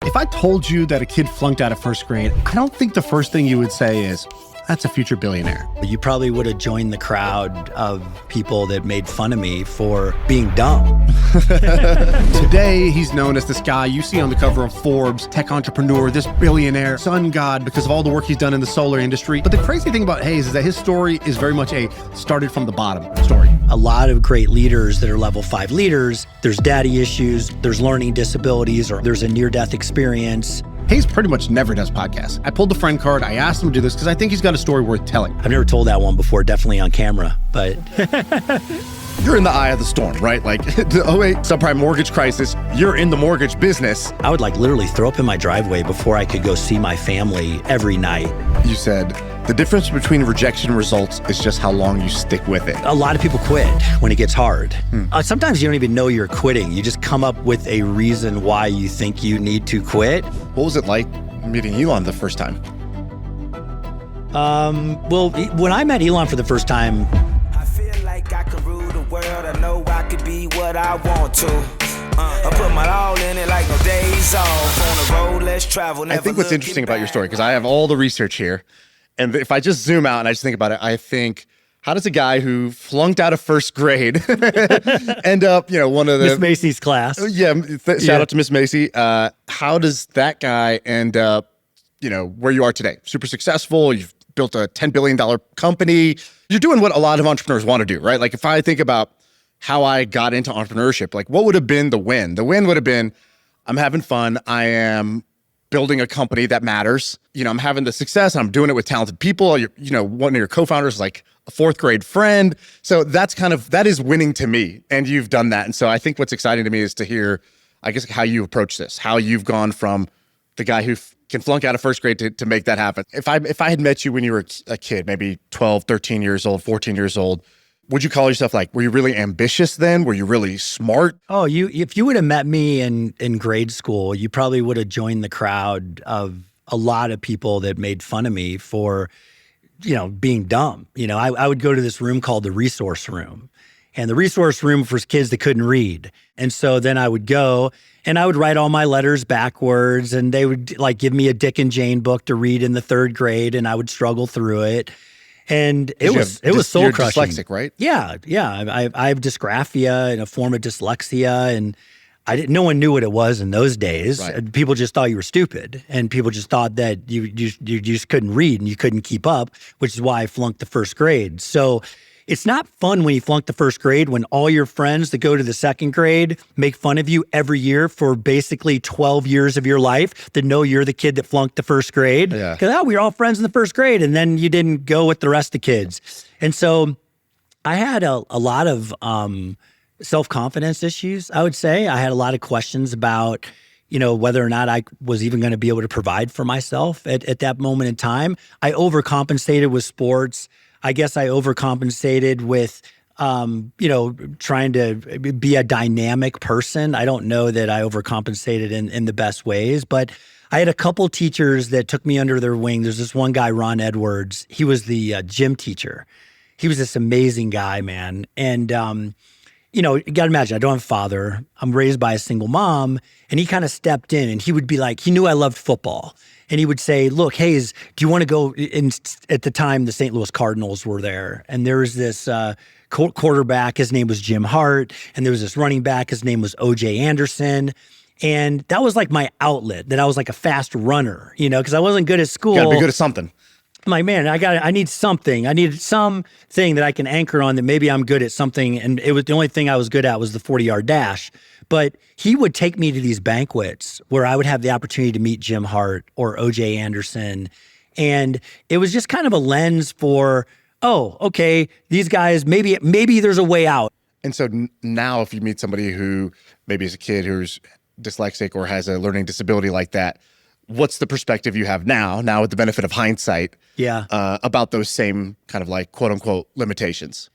If I told you that a kid flunked out of first grade, I don't think the first thing you would say is, that's a future billionaire. You probably would have joined the crowd of people that made fun of me for being dumb. Today, he's known as this guy you see on the cover of Forbes, tech entrepreneur, this billionaire, sun god, because of all the work he's done in the solar industry. But the crazy thing about Hayes is that his story is very much a started from the bottom story. A lot of great leaders that are level 5 leaders, there's daddy issues, there's learning disabilities, or there's a near-death experience. Hayes pretty much never does podcasts. I pulled the friend card. I asked him to do this because I think he's got a story worth telling. I've never told that one before, definitely on camera, but... You're in the eye of the storm, right? Like the 2008 subprime mortgage crisis, you're in the mortgage business. I would literally throw up in my driveway before I could go see my family every night. You said the difference between rejection results is just how long you stick with it. A lot of people quit when it gets hard. Sometimes you don't even know you're quitting. You just come up with a reason why you think you need to quit. What was it like meeting Elon the first time? Well, when I met Elon for the first time, I feel like I could rule the world. I know I could be what I want to. I put my all in it like no days off. On the road, let's travel. I think what's interesting about your story, because I have all the research here, and if I just zoom out and I just think about it, I think, how does a guy who flunked out of first grade end up, one of the... Miss Macy's class. Yeah, shout out to Miss Macy. How does that guy end up, where you are today? Super successful, you've built a $10 billion company. You're doing what a lot of entrepreneurs want to do, right? Like if I think about how I got into entrepreneurship, like what would have been the win? The win would have been, I'm having fun. I am building a company that matters. I'm having the success. I'm doing it with talented people. One of your co-founders is like a 4th grade friend. So that is winning to me. And you've done that. And so I think what's exciting to me is to hear, I guess, how you approach this, how you've gone from the guy who can flunk out of first grade to make that happen. If I had met you when you were a kid, maybe 12, 13 years old, 14 years old, would you call yourself were you really ambitious then? Were you really smart? Oh, if you would have met me in grade school, you probably would have joined the crowd of a lot of people that made fun of me for, being dumb. I would go to this room called the resource room, and the resource room for kids that couldn't read. And so then I would go and I would write all my letters backwards, and they would give me a Dick and Jane book to read in the 3rd grade, and I would struggle through it. And it was soul crushing. You're dyslexic, right? Yeah. I have dysgraphia and a form of dyslexia, and no one knew what it was in those days. Right. People just thought you were stupid, and people just thought that you just couldn't read and you couldn't keep up, which is why I flunked the 1st grade. So it's not fun when you flunk the 1st grade, when all your friends that go to the 2nd grade make fun of you every year for basically 12 years of your life, that know you're the kid that flunked the 1st grade. Yeah. Because we were all friends in the 1st grade, and then you didn't go with the rest of the kids. And so I had a lot of self-confidence issues, I would say. I had a lot of questions about, whether or not I was even going to be able to provide for myself at that moment in time. I overcompensated with sports. I guess I overcompensated with, trying to be a dynamic person. I don't know that I overcompensated in the best ways, but I had a couple teachers that took me under their wing. There's this one guy, Ron Edwards. He was the gym teacher. He was this amazing guy, man. And, you got to imagine, I don't have a father. I'm raised by a single mom. And he kind of stepped in, and he would be like, he knew I loved football. And he would say, look, Hayes, do you want to go in? At the time, the St. Louis Cardinals were there. And there was this quarterback, his name was Jim Hart. And there was this running back, his name was O.J. Anderson. And that was like my outlet, that I was like a fast runner, because I wasn't good at school. You got to be good at something. I'm like, man, I need something. I needed something that I can anchor on, that maybe I'm good at something. And it was the only thing I was good at was the 40-yard dash. But he would take me to these banquets where I would have the opportunity to meet Jim Hart or O.J. Anderson. And it was just kind of a lens for, oh, okay, these guys, maybe there's a way out. And so now if you meet somebody who maybe is a kid who's dyslexic or has a learning disability like that, what's the perspective you have now with the benefit of hindsight, about those same kind of quote unquote limitations?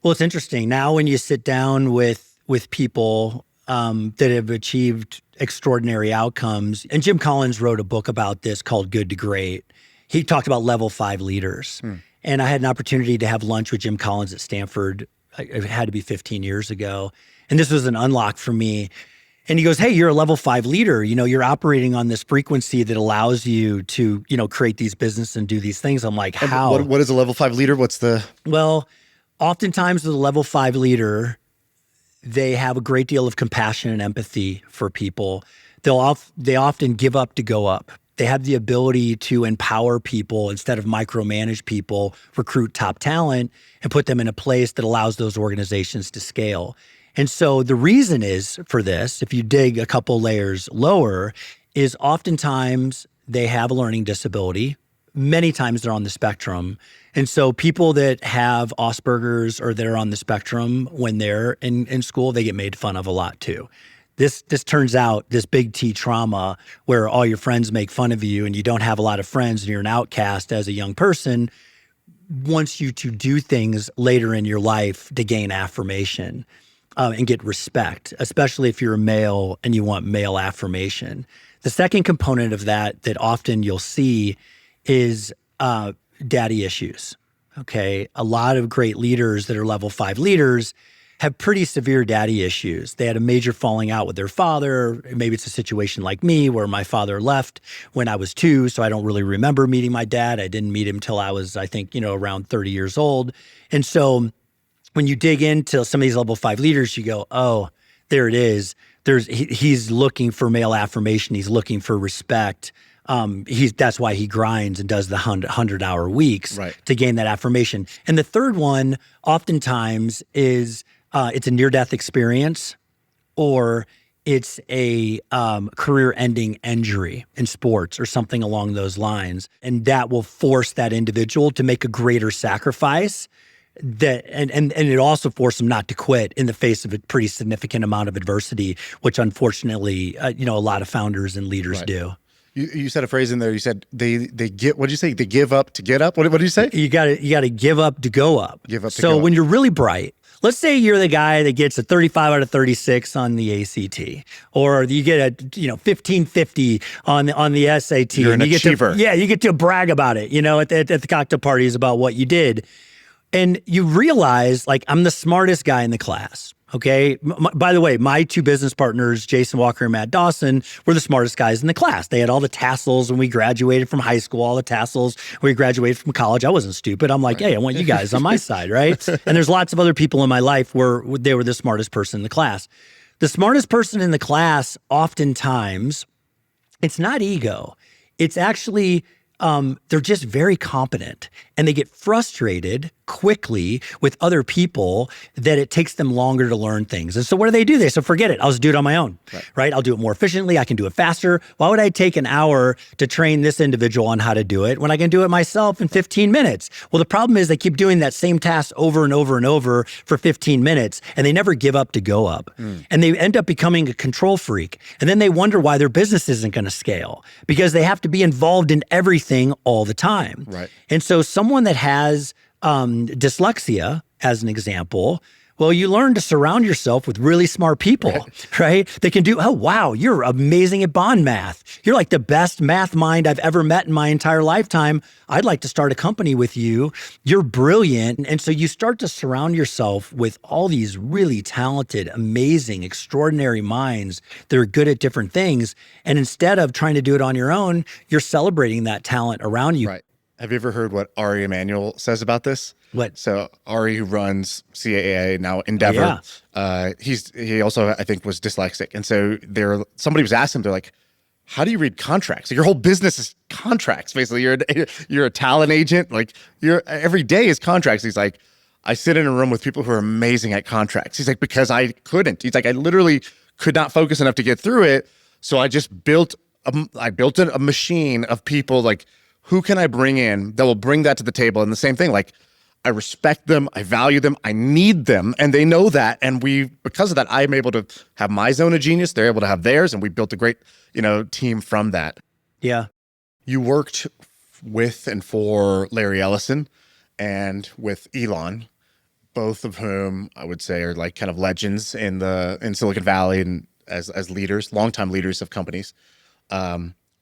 Well, it's interesting. Now when you sit down with people that have achieved extraordinary outcomes, and Jim Collins wrote a book about this called Good to Great. He talked about level 5 leaders. And I had an opportunity to have lunch with Jim Collins at Stanford. It had to be 15 years ago. And this was an unlock for me. And he goes, hey, you're a level 5 leader. You're operating on this frequency that allows you to, create these business and do these things. I'm like, how? What is a level 5 leader? What's the? Well, oftentimes with a level 5 leader, they have a great deal of compassion and empathy for people. They often give up to go up. They have the ability to empower people instead of micromanage people, recruit top talent, and put them in a place that allows those organizations to scale. And so the reason is for this, if you dig a couple layers lower, is oftentimes they have a learning disability. Many times they're on the spectrum. And so people that have Asperger's or that are on the spectrum when they're in school, they get made fun of a lot too. This turns out, this big T trauma where all your friends make fun of you and you don't have a lot of friends and you're an outcast as a young person, wants you to do things later in your life to gain affirmation and get respect, especially if you're a male and you want male affirmation. The second component of that often you'll see is daddy issues, okay? A lot of great leaders that are level 5 leaders have pretty severe daddy issues. They had a major falling out with their father. Maybe it's a situation like me where my father left when I was 2, so I don't really remember meeting my dad. I didn't meet him till I was, I think, around 30 years old. And so when you dig into some of these level 5 leaders, you go, oh, there it is. He's looking for male affirmation. He's looking for respect. That's why he grinds and does the 100-hour weeks to gain that affirmation. And the third one oftentimes is it's a near-death experience or it's a career-ending injury in sports or something along those lines. And that will force that individual to make a greater sacrifice and it also forced them not to quit in the face of a pretty significant amount of adversity, which unfortunately, a lot of founders and leaders do. You said a phrase in there. You said they get. What did you say? They give up to get up. What did you say? You got to give up to go up. Give up. To so go when up. you're really bright, let's say you're the guy that gets a 35 out of 36 on the ACT, or you get a 1550 on the SAT. You're an achiever. You get to brag about it. At the cocktail parties about what you did. And you realize, like, I'm the smartest guy in the class, okay? By the way, my 2 business partners, Jason Walker and Matt Dawson, were the smartest guys in the class. They had all the tassels when we graduated from high school, all the tassels when we graduated from college. I wasn't stupid. I'm like, hey, I want you guys on my side, right? And there's lots of other people in my life where they were the smartest person in the class. The smartest person in the class, oftentimes, it's not ego. It's actually they're just very competent and they get frustrated quickly with other people that it takes them longer to learn things. And so what do? They say, forget it. I'll just do it on my own, right? I'll do it more efficiently. I can do it faster. Why would I take an hour to train this individual on how to do it when I can do it myself in 15 minutes? Well, the problem is they keep doing that same task over and over and over for 15 minutes and they never give up to go up. And they end up becoming a control freak. And then they wonder why their business isn't going to scale because they have to be involved in everything all the time. Right. And so someone that has dyslexia, as an example, well, you learn to surround yourself with really smart people, right? They can do, oh, wow, you're amazing at bond math. You're like the best math mind I've ever met in my entire lifetime. I'd like to start a company with you. You're brilliant. And so you start to surround yourself with all these really talented, amazing, extraordinary minds that are good at different things. And instead of trying to do it on your own, you're celebrating that talent around you. Right. Have you ever heard what Ari Emanuel says about this? What? So Ari, who runs CAA, now Endeavor, he also, I think, was dyslexic. And so somebody was asking him, they're like, how do you read contracts? Like, your whole business is contracts, basically. You're a talent agent. Like, every day is contracts. He's like, I sit in a room with people who are amazing at contracts. He's like, because I couldn't. He's like, I literally could not focus enough to get through it. So I just built a machine of people, like, who can I bring in that will bring that to the table? And the same thing, like, I respect them, I value them, I need them, and they know that. And because of that, I'm able to have my zone of genius. They're able to have theirs, and we built a great, team from that. Yeah. You worked with and for Larry Ellison and with Elon, both of whom I would say are like kind of legends in Silicon Valley and as leaders, longtime leaders of companies.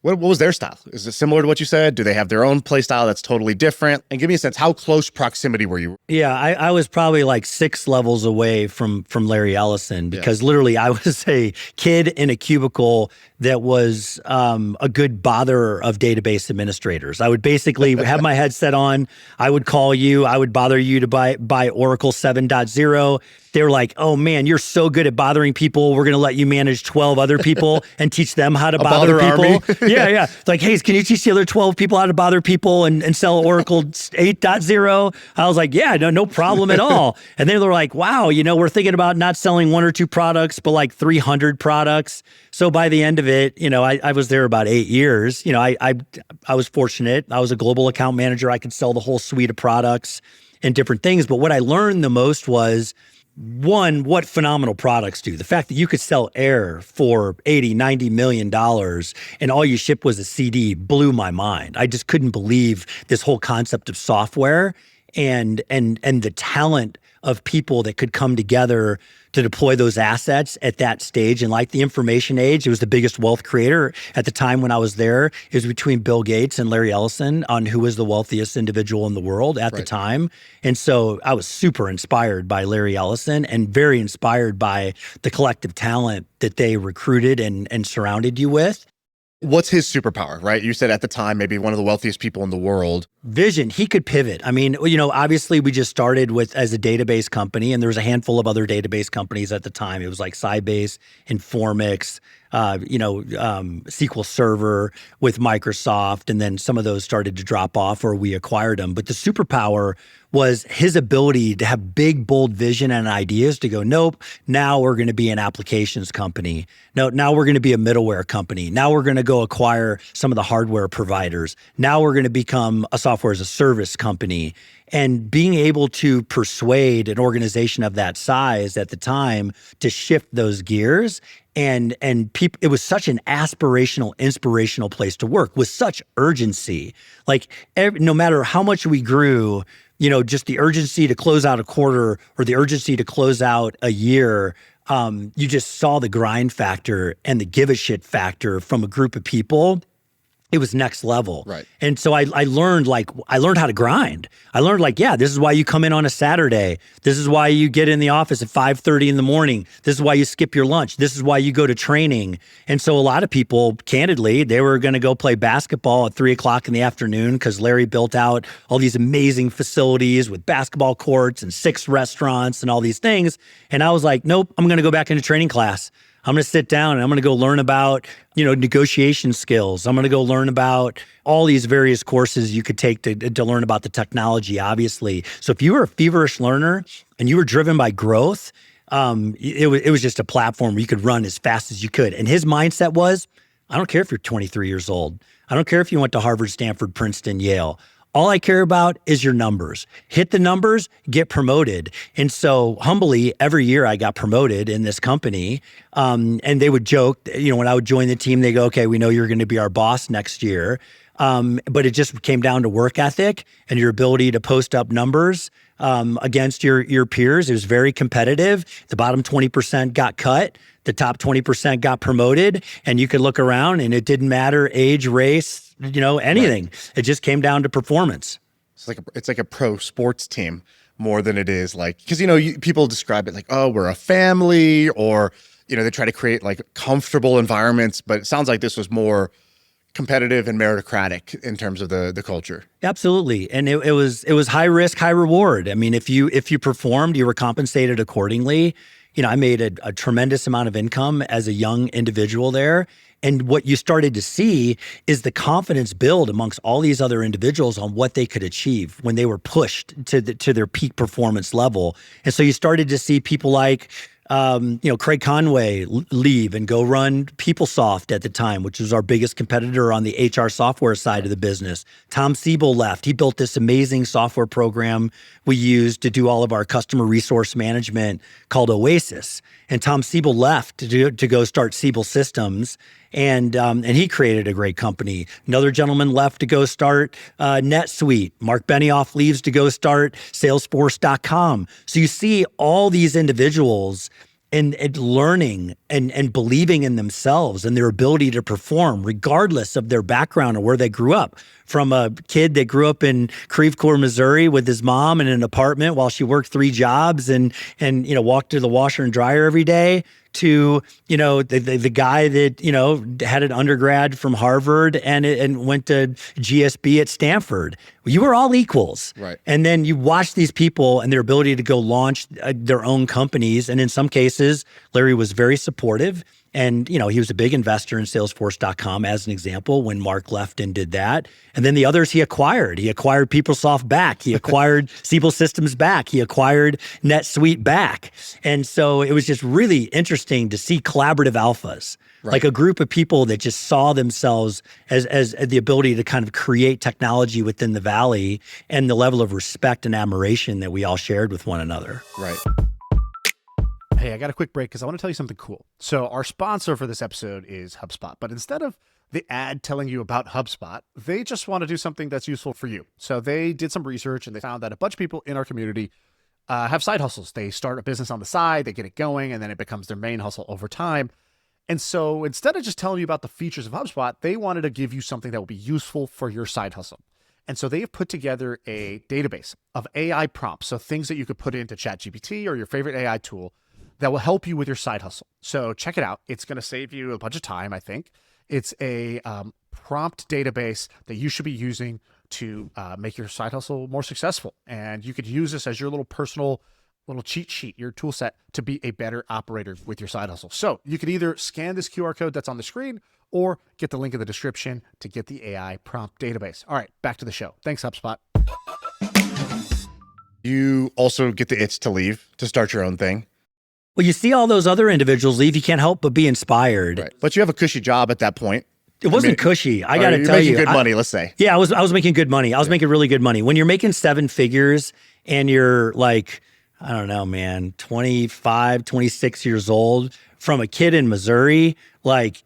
What was their style? Is it similar to what you said? Do they have their own play style that's totally different? And give me a sense, how close proximity were you? Yeah, I was probably like 6 levels away from Larry Ellison because literally I was a kid in a cubicle that was a good botherer of database administrators. I would basically have my headset on. I would call you. I would bother you to buy Oracle 7.0. They were like, "Oh man, you're so good at bothering people. We're going to let you manage 12 other people and teach them how to bother people." Yeah. Like, "Hey, can you teach the other 12 people how to bother people and sell Oracle 8.0?" I was like, "Yeah, no problem at all." And then they were like, "Wow, we're thinking about not selling 1 or 2 products, but like 300 products." So by the end of it, I was there about 8 years. I was fortunate. I was a global account manager. I could sell the whole suite of products and different things. But what I learned the most was, one, what phenomenal products do. The fact that you could sell air for $80-90 million and all you shipped was a CD blew my mind. I just couldn't believe this whole concept of software and the talent of people that could come together to deploy those assets at that stage. And like the information age, it was the biggest wealth creator at the time when I was there. It was between Bill Gates and Larry Ellison on who was the wealthiest individual in the world at the time. And so I was super inspired by Larry Ellison and very inspired by the collective talent that they recruited and surrounded you with. What's his superpower, right? You said at the time, maybe one of the wealthiest people in the world. Vision. He could pivot. I mean, obviously we just started as a database company, and there was a handful of other database companies at the time. It was like Sybase, Informix, SQL Server with Microsoft, and then some of those started to drop off or we acquired them. But the superpower was his ability to have big, bold vision and ideas to go, nope, now we're going to be an applications company. No, now we're going to be a middleware company. Now we're going to go acquire some of the hardware providers. Now we're going to become a software as a service company. And being able to persuade an organization of that size at the time to shift those gears and people, it was such an aspirational, inspirational place to work with such urgency. Like no matter how much we grew, just the urgency to close out a quarter or the urgency to close out a year, you just saw the grind factor and the give a shit factor from a group of people. It was next level. Right. And so I learned how to grind. I learned this is why you come in on a Saturday. This is why you get in the office at 5:30 in the morning. This is why you skip your lunch. This is why you go to training. And so a lot of people, candidly, they were going to go play basketball at 3:00 in the afternoon because Larry built out all these amazing facilities with basketball courts and 6 restaurants and all these things. And I was like, nope, I'm going to go back into training class. I'm going to sit down and I'm going to go learn about, negotiation skills. I'm going to go learn about all these various courses you could take to learn about the technology, obviously. So if you were a feverish learner and you were driven by growth, it was just a platform where you could run as fast as you could. And his mindset was, I don't care if you're 23 years old. I don't care if you went to Harvard, Stanford, Princeton, Yale. All I care about is your numbers. Hit the numbers, get promoted. And so humbly, every year I got promoted in this company. And they would joke, when I would join the team, they go, okay, we know you're going to be our boss next year. But it just came down to work ethic and your ability to post up numbers against your peers. It was very competitive. The bottom 20% got cut. The top 20% got promoted. And you could look around and it didn't matter age, race, anything. Right. It just came down to performance. It's like a pro sports team more than it is because people describe it like, oh, we're a family, or they try to create like comfortable environments, but it sounds like this was more competitive and meritocratic in terms of the culture. Absolutely. And it was high risk, high reward. I mean, if you performed, you were compensated accordingly. I made a tremendous amount of income as a young individual there. And what you started to see is the confidence build amongst all these other individuals on what they could achieve when they were pushed to their peak performance level. And so you started to see people like Craig Conway leave and go run PeopleSoft at the time, which was our biggest competitor on the HR software side of the business. Tom Siebel left. He built this amazing software program we used to do all of our customer resource management called Oasis. And Tom Siebel left to go start Siebel Systems. And he created a great company. Another gentleman left to go start NetSuite. Mark Benioff leaves to go start Salesforce.com. So you see all these individuals and learning and believing in themselves and their ability to perform regardless of their background or where they grew up. From a kid that grew up in Creve Coeur, Missouri with his mom in an apartment while she worked 3 jobs and walked to the washer and dryer every day, to the guy that had an undergrad from Harvard and went to GSB at Stanford. You were all equals, right? And then you watch these people and their ability to go launch their own companies, and in some cases, Larry was very supportive. And, he was a big investor in Salesforce.com, as an example, when Mark left and did that. And then the others he acquired. He acquired PeopleSoft back. He acquired Siebel Systems back. He acquired NetSuite back. And so it was just really interesting to see collaborative alphas, like a group of people that just saw themselves as the ability to kind of create technology within the Valley, and the level of respect and admiration that we all shared with one another. Right. Hey, I got a quick break because I want to tell you something cool. So our sponsor for this episode is HubSpot, but instead of the ad telling you about HubSpot, they just want to do something that's useful for you. So they did some research and they found that a bunch of people in our community have side hustles. They start a business on the side, they get it going, and then it becomes their main hustle over time. And so instead of just telling you about the features of HubSpot, they wanted to give you something that will be useful for your side hustle. And so they have put together a database of AI prompts, so things that you could put into ChatGPT or your favorite AI tool that will help you with your side hustle. So check it out. It's going to save you a bunch of time, I think. It's a prompt database that you should be using to make your side hustle more successful. And you could use this as your little personal little cheat sheet, your tool set to be a better operator with your side hustle. So you could either scan this QR code that's on the screen or get the link in the description to get the AI prompt database. All right, back to the show. Thanks, HubSpot. You also get the itch to leave, to start your own thing. Well, you see all those other individuals leave, you can't help but be inspired. Right. But you have a cushy job at that point. It wasn't cushy. I got to tell you. You're making good money, let's say. Yeah, I was making good money. I was making really good money. When you're making 7 figures and you're like, I don't know, man, 25, 26 years old from a kid in Missouri, like,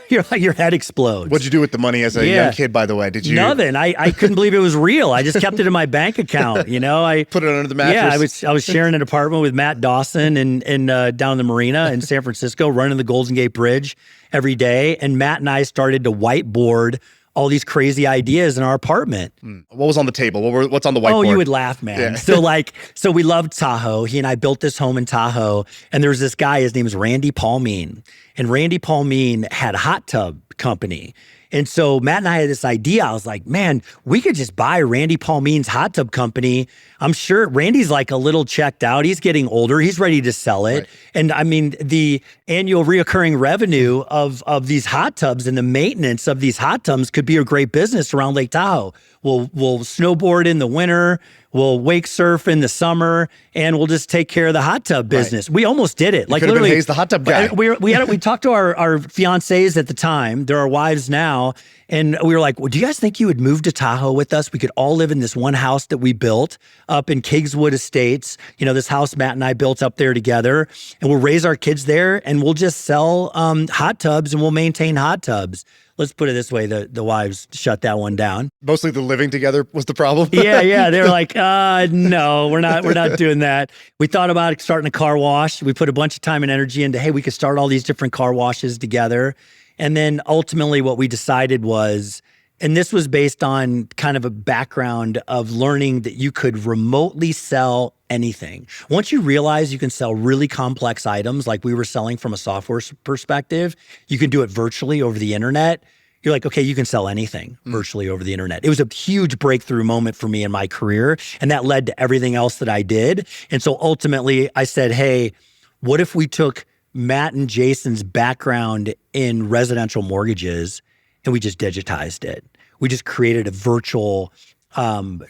your head explodes. What'd you do with the money as a young kid, by the way? Did you? Nothing. I couldn't believe it was real. I just kept it in my bank account. I put it under the mattress. Yeah, I was sharing an apartment with Matt Dawson and down in the marina in San Francisco, running the Golden Gate Bridge every day. And Matt and I started to whiteboard all these crazy ideas in our apartment. What was on the table? What's on the whiteboard? Oh, you would laugh, man. Yeah. So we loved Tahoe. He and I built this home in Tahoe. And there was this guy, his name is Randy Palmine. And Randy Palmine had a hot tub company. And so Matt and I had this idea. I was like, man, we could just buy Randy Palmine's hot tub company. I'm sure Randy's like a little checked out. He's getting older. He's ready to sell it. Right. And I mean, the annual reoccurring revenue of these hot tubs and the maintenance of these hot tubs could be a great business around Lake Tahoe. We'll snowboard in the winter. We'll wake surf in the summer, and we'll just take care of the hot tub business. Right. We almost did it. Like literally, Hayes, the hot tub guy. We talked to our fiancés at the time. They're our wives now, and we were like, "Well, do you guys think you would move to Tahoe with us? We could all live in this one house that we built up in Kingswood Estates. This house Matt and I built up there together, and we'll raise our kids there, and we'll just sell hot tubs, and we'll maintain hot tubs." Let's put it this way, the wives shut that one down. Mostly the living together was the problem? Yeah. They were like, no, we're not doing that. We thought about starting a car wash. We put a bunch of time and energy into, hey, we could start all these different car washes together. And then ultimately what we decided was, and this was based on kind of a background of learning that you could remotely sell anything. Once you realize you can sell really complex items like we were selling from a software perspective, you can do it virtually over the internet. You're like, okay, you can sell anything virtually over the internet. It was a huge breakthrough moment for me in my career, and that led to everything else that I did. And so ultimately I said, hey, what if we took Matt and Jason's background in residential mortgages and we just digitized it? We just created a virtual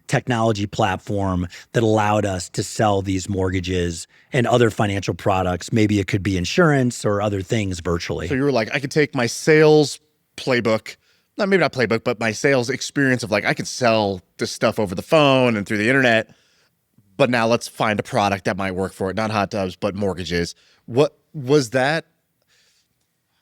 technology platform that allowed us to sell these mortgages and other financial products. Maybe it could be insurance or other things virtually. So you were like, I could take my sales playbook, maybe not playbook, but my sales experience of like, I can sell this stuff over the phone and through the internet, but now let's find a product that might work for it. Not hot tubs, but mortgages. What was that?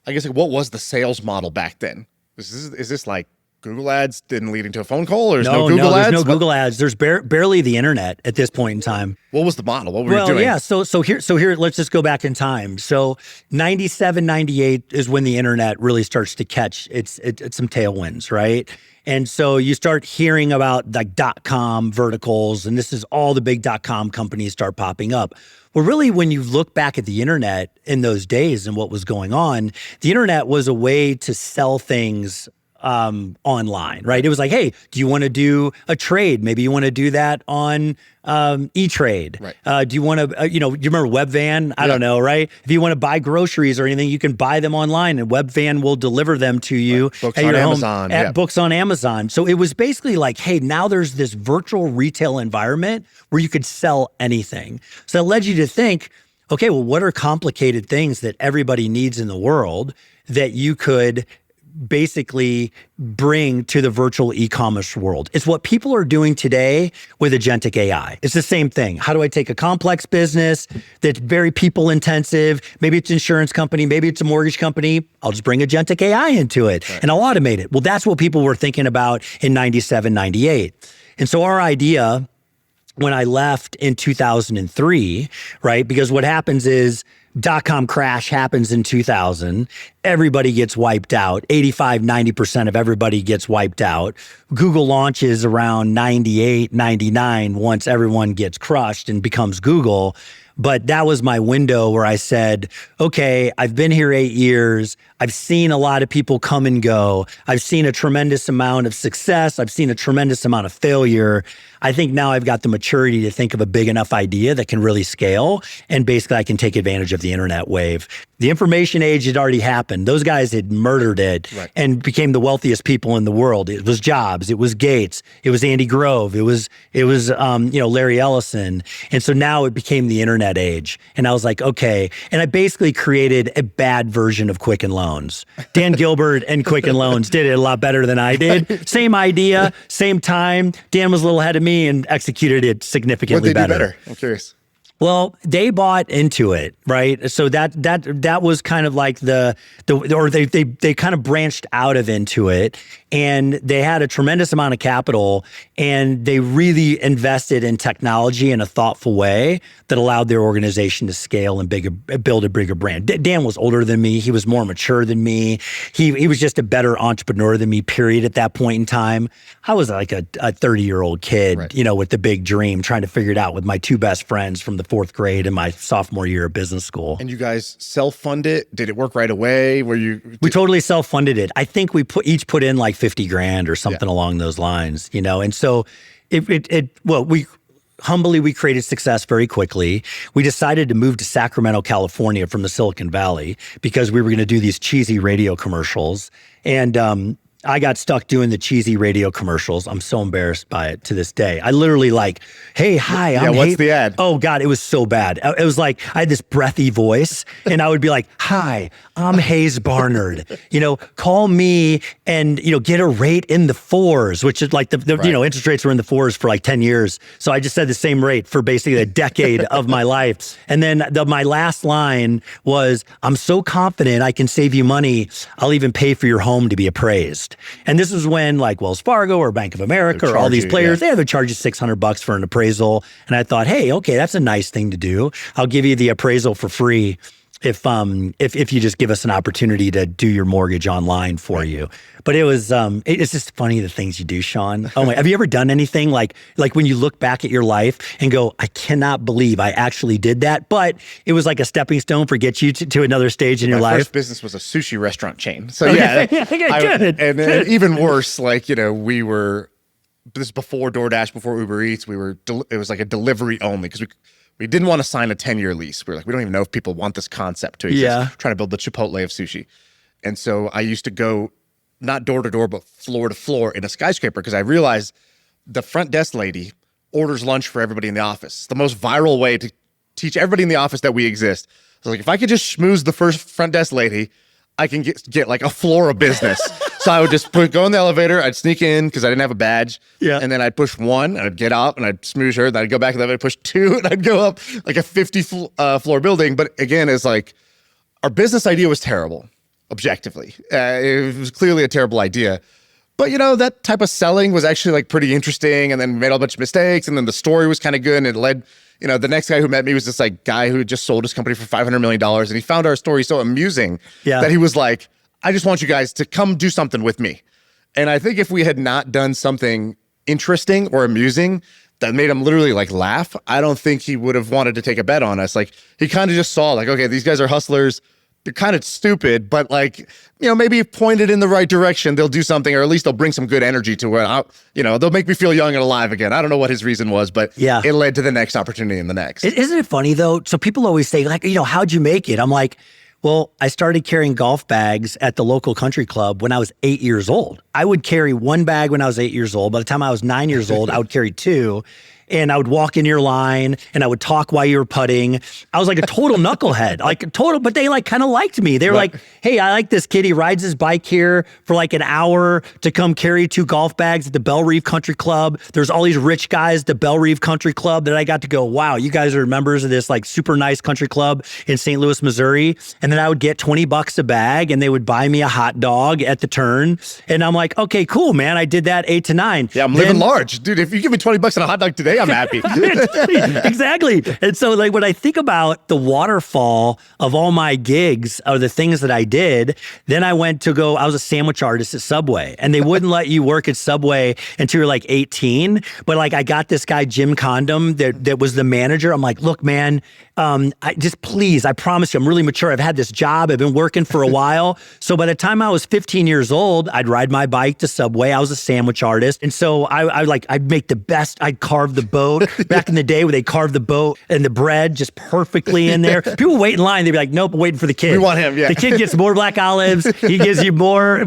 I guess, what was the sales model back then? Is this like Google ads didn't lead into a phone call, or there's no Google there's ads? no Google ads. There's barely the internet at this point in time. What was the model? What were you doing? Yeah. So here, let's just go back in time. So 97, 98 is when the internet really starts to catch it's some tailwinds, right? And so you start hearing about like .com verticals, and this is all the big .com companies start popping up. Well, really, when you look back at the internet in those days and what was going on, the internet was a way to sell things online, right? It was like, hey, do you want to do a trade? Maybe you want to do that on E-Trade. Right. Do you want to, you remember Webvan? I don't know, right? If you want to buy groceries or anything, you can buy them online and Webvan will deliver them to you Books at on your home Amazon. at Books on Amazon. So it was basically like, hey, now there's this virtual retail environment where you could sell anything. So it led you to think, okay, well, what are complicated things that everybody needs in the world that you could basically bring to the virtual e-commerce world? It's what people are doing today with agentic AI. It's the same thing. How do I take a complex business that's very people intensive? Maybe it's an insurance company, maybe it's a mortgage company. I'll just bring agentic AI into it and I'll automate it. Well, that's what people were thinking about in 97, 98. And so our idea when I left in 2003, right? Because what happens is .com crash happens in 2000. Everybody gets wiped out. 85, 90% of everybody gets wiped out. Google launches around 98, 99 once everyone gets crushed and becomes Google. But that was my window where I said, okay, I've been here 8 years. I've seen a lot of people come and go. I've seen a tremendous amount of success. I've seen a tremendous amount of failure. I think now I've got the maturity to think of a big enough idea that can really scale. And basically I can take advantage of the internet wave. The information age had already happened. Those guys had murdered it and became the wealthiest people in the world. It was Jobs, it was Gates, it was Andy Grove, it was Larry Ellison. And so now it became the internet age. And I was like, okay. And I basically created a bad version of Quicken Loans. Dan Gilbert and Quicken Loans did it a lot better than I did. Same idea, same time. Dan was a little ahead of me and executed it significantly better. What did they do better? I'm curious. Well, they bought into it, right? So that was kind of like they kind of branched out of into it, and they had a tremendous amount of capital, and they really invested in technology in a thoughtful way that allowed their organization to scale and build a bigger brand. Dan was older than me. He was more mature than me. He was just a better entrepreneur than me, period, at that point in time. I was like a 30-year-old kid, with the big dream, trying to figure it out with my two best friends from the 4th grade and my sophomore year of business school. And you guys self-fund it? Did it work right away? We totally self-funded it. I think we each put in like 50 grand or something along those lines, And so we created success very quickly. We decided to move to Sacramento, California from the Silicon Valley because we were going to do these cheesy radio commercials. And I got stuck doing the cheesy radio commercials. I'm so embarrassed by it to this day. I literally hey, hi, I'm what's the ad? Oh God, it was so bad. It was like, I had this breathy voice and I would be like, hi, I'm Hayes Barnard. Call me and, get a rate in the 4s, which is like the interest rates were in the 4s for like 10 years. So I just said the same rate for basically a decade of my life. And then my last line was, I'm so confident I can save you money. I'll even pay for your home to be appraised. And this is when like Wells Fargo or Bank of America or all these players, they would charge you $600 for an appraisal. And I thought, hey, okay, that's a nice thing to do. I'll give you the appraisal for free if you just give us an opportunity to do your mortgage online for you. But it was it's just funny the things you do, Shaan. Oh my, have you ever done anything like when you look back at your life and go, I cannot believe I actually did that, but it was like a stepping stone for get you to another stage in your life? My first business was a sushi restaurant chain. So good. And even worse, we were, this is before DoorDash, before Uber Eats, it was like a delivery only because we didn't want to sign a 10-year lease. We were like, we don't even know if people want this concept to exist. Yeah. Trying to build the Chipotle of sushi. And so I used to go not door to door, but floor to floor in a skyscraper because I realized the front desk lady orders lunch for everybody in the office. It's the most viral way to teach everybody in the office that we exist. So like, if I could just schmooze the first front desk lady, I can get like a floor of business. So I would just go in the elevator, I'd sneak in because I didn't have a badge. Yeah. And then I'd push 1 and I'd get up and I'd smooze her. Then I'd go back to the elevator, push 2 and I'd go up like a 50 floor building. But again, it's like our business idea was terrible, objectively. It was clearly a terrible idea. But that type of selling was actually like pretty interesting, and then made a bunch of mistakes, and then the story was kind of good, and it led, the next guy who met me was this like guy who just sold his company for $500 million, and he found our story so amusing that he was like, I just want you guys to come do something with me. And I think if we had not done something interesting or amusing that made him literally like laugh, I don't think he would have wanted to take a bet on us. Like, he kind of just saw like, okay, these guys are hustlers. They're kind of stupid, but like, maybe if pointed in the right direction, they'll do something, or at least they'll bring some good energy to it. They'll make me feel young and alive again. I don't know what his reason was, but it led to the next opportunity and the next. Isn't it funny though? So people always say like, how'd you make it? I'm like, well, I started carrying golf bags at the local country club when I was 8 years old. I would carry one bag when I was 8 years old. By the time I was 9 years old, I would carry two. And I would walk in your line and I would talk while you were putting. I was like a total knucklehead, but they like kind of liked me. They were like, hey, I like this kid. He rides his bike here for like an hour to come carry two golf bags at the Belle Reve Country Club. There's all these rich guys at the Belle Reve Country Club that I got to go, wow, you guys are members of this like super nice country club in St. Louis, Missouri. And then I would get $20 a bag and they would buy me a hot dog at the turn. And I'm like, okay, cool, man. I did that 8 to 9. Yeah, I'm living large. Dude, if you give me $20 and a hot dog today, I'm happy. Exactly. And so like when I think about the waterfall of all my gigs or the things that I did, then I was a sandwich artist at Subway, and they wouldn't let you work at Subway until you're like 18. But like I got this guy, Jim Condom, that was the manager. I'm like, look, man, I promise you, I'm really mature. I've had this job. I've been working for a while. So by the time I was 15 years old, I'd ride my bike to Subway. I was a sandwich artist. And so I'd make the best, I'd carve the boat. Back in the day where they carved the boat and the bread just perfectly in there. People wait in line. They'd be like, nope, waiting for the kid. We want him, yeah. The kid gets more black olives. He gives you more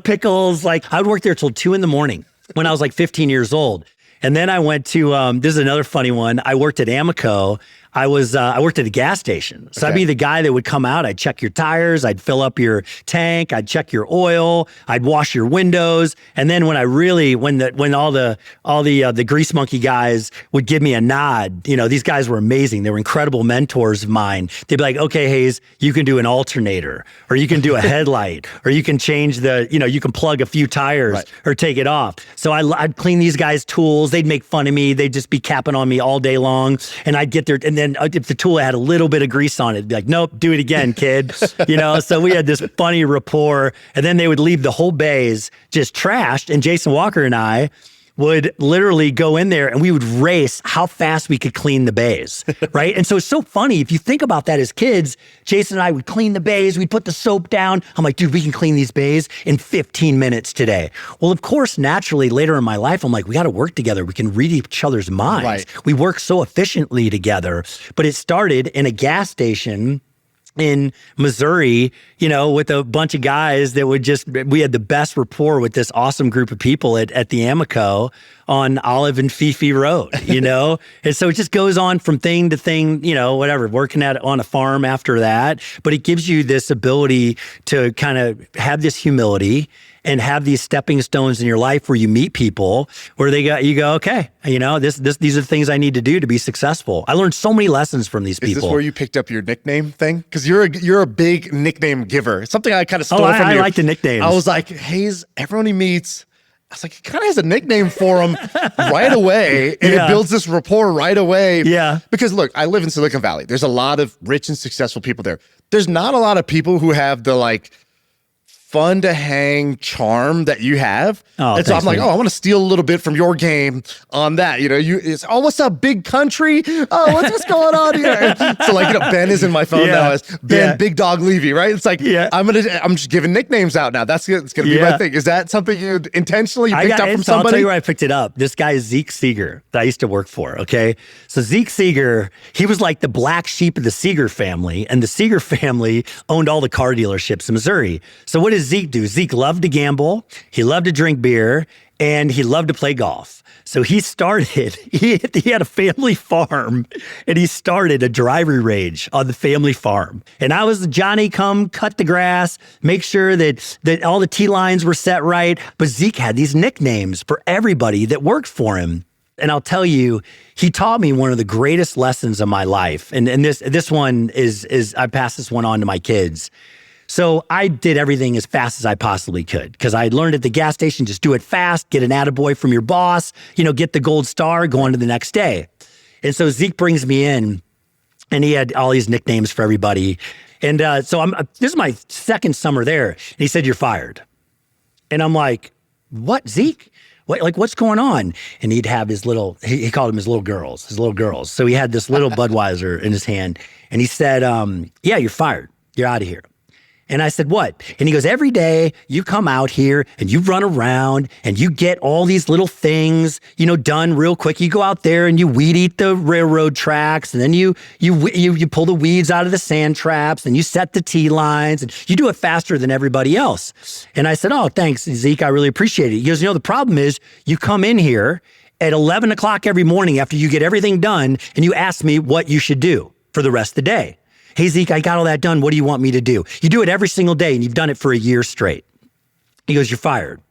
pickles. Like I would work there till 2 a.m. when I was like 15 years old. And then I went to, this is another funny one. I worked at Amoco. I worked at a gas station. So I'd be the guy that would come out. I'd check your tires. I'd fill up your tank. I'd check your oil. I'd wash your windows. And then when all the grease monkey guys would give me a nod, these guys were amazing. They were incredible mentors of mine. They'd be like, okay, Hayes, you can do an alternator, or you can do a headlight, or you can change you can plug a few tires or take it off. So I'd clean these guys' tools. They'd make fun of me. They'd just be capping on me all day long. And I'd get there, and then if the tool had a little bit of grease on it, it'd be like, nope, do it again, kid. So we had this funny rapport. And then they would leave the whole bays just trashed. And Jason Walker and I would literally go in there and we would race how fast we could clean the bays, right? And so it's so funny. If you think about that as kids, Jason and I would clean the bays. We'd put the soap down. I'm like, dude, we can clean these bays in 15 minutes today. Well, of course, naturally, later in my life, I'm like, we got to work together. We can read each other's minds. Right. We work so efficiently together. But it started in a gas station in Missouri, with a bunch of guys that we had the best rapport with this awesome group of people at the Amoco on Olive and Fifi Road, And so it just goes on from thing to thing, whatever, working on a farm after that. But it gives you this ability to kind of have this humility and have these stepping stones in your life where you meet people where you go, okay, these are the things I need to do to be successful. I learned so many lessons from these people. Is this where you picked up your nickname thing? Because you're a big nickname giver. It's something I kind of stole from you. I like the nicknames. I was like, Hayes, everyone he meets, I was like, he kind of has a nickname for him right away. And it builds this rapport right away. Yeah. Because look, I live in Silicon Valley. There's a lot of rich and successful people there. There's not a lot of people who have the fun to hang charm that you have. And so I'm like, I want to steal a little bit from your game on that. It's, what's up, big country? Oh, what's going on here? So Ben is in my phone now as Ben Big Dog Levy, right? It's like, I'm just giving nicknames out now. It's going to be my thing. Is that something you intentionally picked up from somebody? I'll tell you where I picked it up. This guy is Zeke Seeger that I used to work for, okay? So Zeke Seeger, he was like the black sheep of the Seeger family, and the Seeger family owned all the car dealerships in Missouri. So what does Zeke do? Zeke loved to gamble, he loved to drink beer, and he loved to play golf. So he had a family farm, and he started a driving range on the family farm. And I was the Johnny come cut the grass, make sure that all the tee lines were set right. But Zeke had these nicknames for everybody that worked for him. And I'll tell you, he taught me one of the greatest lessons of my life. And this one is I pass this one on to my kids. So I did everything as fast as I possibly could because I learned at the gas station, just do it fast, get an attaboy from your boss, get the gold star, go on to the next day. And so Zeke brings me in and he had all these nicknames for everybody. And so this is my second summer there. And he said, "You're fired." And I'm like, "What, Zeke? What's going on?" And he'd have his he called them his little girls. So he had this little Budweiser in his hand. And he said, "Yeah, you're fired. You're out of here." And I said, "What?" And he goes, "Every day you come out here and you run around and you get all these little things, done real quick. You go out there and you weed eat the railroad tracks, and then you pull the weeds out of the sand traps, and you set the T lines, and you do it faster than everybody else." And I said, "Oh, thanks, Zeke. I really appreciate it." He goes, "The problem is you come in here at 11 o'clock every morning after you get everything done, and you ask me what you should do for the rest of the day. Hey, Zeke, I got all that done. What do you want me to do? You do it every single day, and you've done it for a year straight." He goes, "You're fired."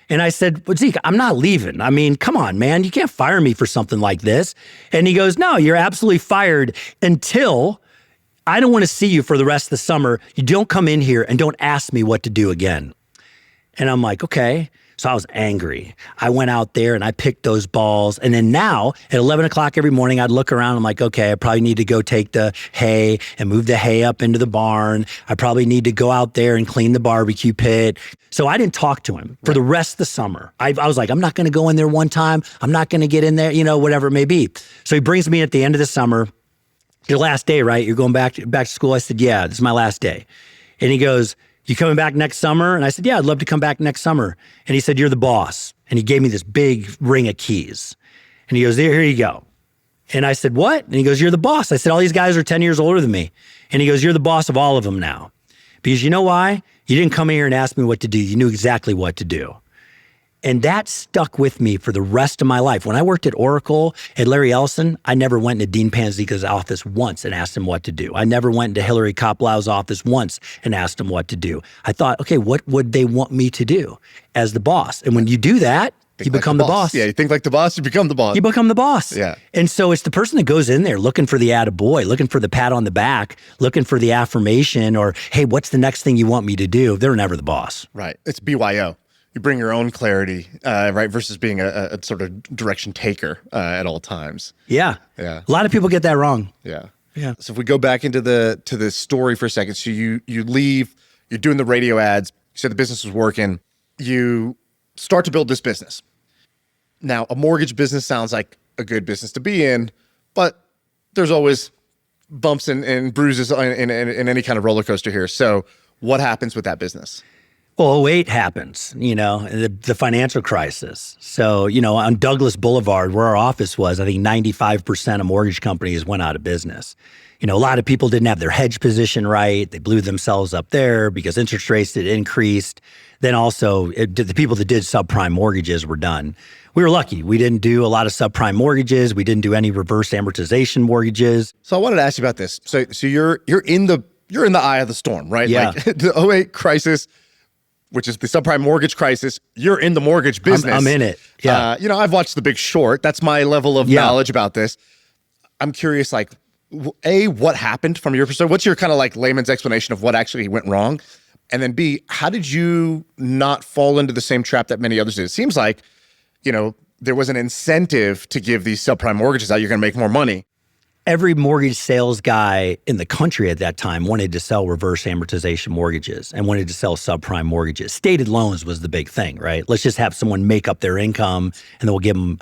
And I said, "But Zeke, I'm not leaving. I mean, come on, man. You can't fire me for something like this." And he goes, "No, you're absolutely fired until I don't want to see you for the rest of the summer. You don't come in here and don't ask me what to do again." And I'm like, okay. So I was angry. I went out there and I picked those balls. And then now at 11 o'clock every morning, I'd look around. I'm like, okay, I probably need to go take the hay and move the hay up into the barn. I probably need to go out there and clean the barbecue pit. So I didn't talk to him for the rest of the summer. I was like, I'm not going to go in there one time. I'm not going to get in there, whatever it may be. So he brings me at the end of the summer. "Your last day, right? You're going back to school?" I said, "Yeah, this is my last day." And he goes, "You coming back next summer?" And I said, "Yeah, I'd love to come back next summer." And he said, "You're the boss." And he gave me this big ring of keys. And he goes, "Here you go." And I said, "What?" And he goes, "You're the boss." I said, "All these guys are 10 years older than me." And he goes, "You're the boss of all of them now. Because you know why? You didn't come here and ask me what to do. You knew exactly what to do." And that stuck with me for the rest of my life. When I worked at Oracle, at Larry Ellison, I never went into Dean Panzeca's office once and asked him what to do. I never went into Hillary Koplow's office once and asked him what to do. I thought, okay, what would they want me to do as the boss? And when you do that, you become the boss. Yeah, you think like the boss, you become the boss. You become the boss. Yeah. And so it's the person that goes in there looking for the attaboy, looking for the pat on the back, looking for the affirmation, or, hey, what's the next thing you want me to do? They're never the boss. Right. It's BYO. You bring your own clarity, right, versus being a sort of direction taker at all times. Yeah. Yeah. A lot of people get that wrong. Yeah. Yeah. So if we go back into the story for a second, so you leave, you're doing the radio ads, you said the business was working, you start to build this business. Now, a mortgage business sounds like a good business to be in, but there's always bumps and bruises in any kind of roller coaster here. So what happens with that business? Well, 08 happens, the financial crisis. So, on Douglas Boulevard, where our office was, I think 95% of mortgage companies went out of business. A lot of people didn't have their hedge position right. They blew themselves up there because interest rates had increased. Then also, the people that did subprime mortgages were done. We were lucky. We didn't do a lot of subprime mortgages. We didn't do any reverse amortization mortgages. So I wanted to ask you about this. So you're in the eye of the storm, right? Yeah. Like the 08 crisis, which is the subprime mortgage crisis. You're in the mortgage business. I'm in it. Yeah. I've watched The Big Short. That's my level of knowledge about this. I'm curious, like, A, what happened from your perspective? What's your kind of like layman's explanation of what actually went wrong? And then B, how did you not fall into the same trap that many others did? It seems like, there was an incentive to give these subprime mortgages out. You're going to make more money. Every mortgage sales guy in the country at that time wanted to sell reverse amortization mortgages and wanted to sell subprime mortgages. Stated loans was the big thing, right? Let's just have someone make up their income and then we'll give them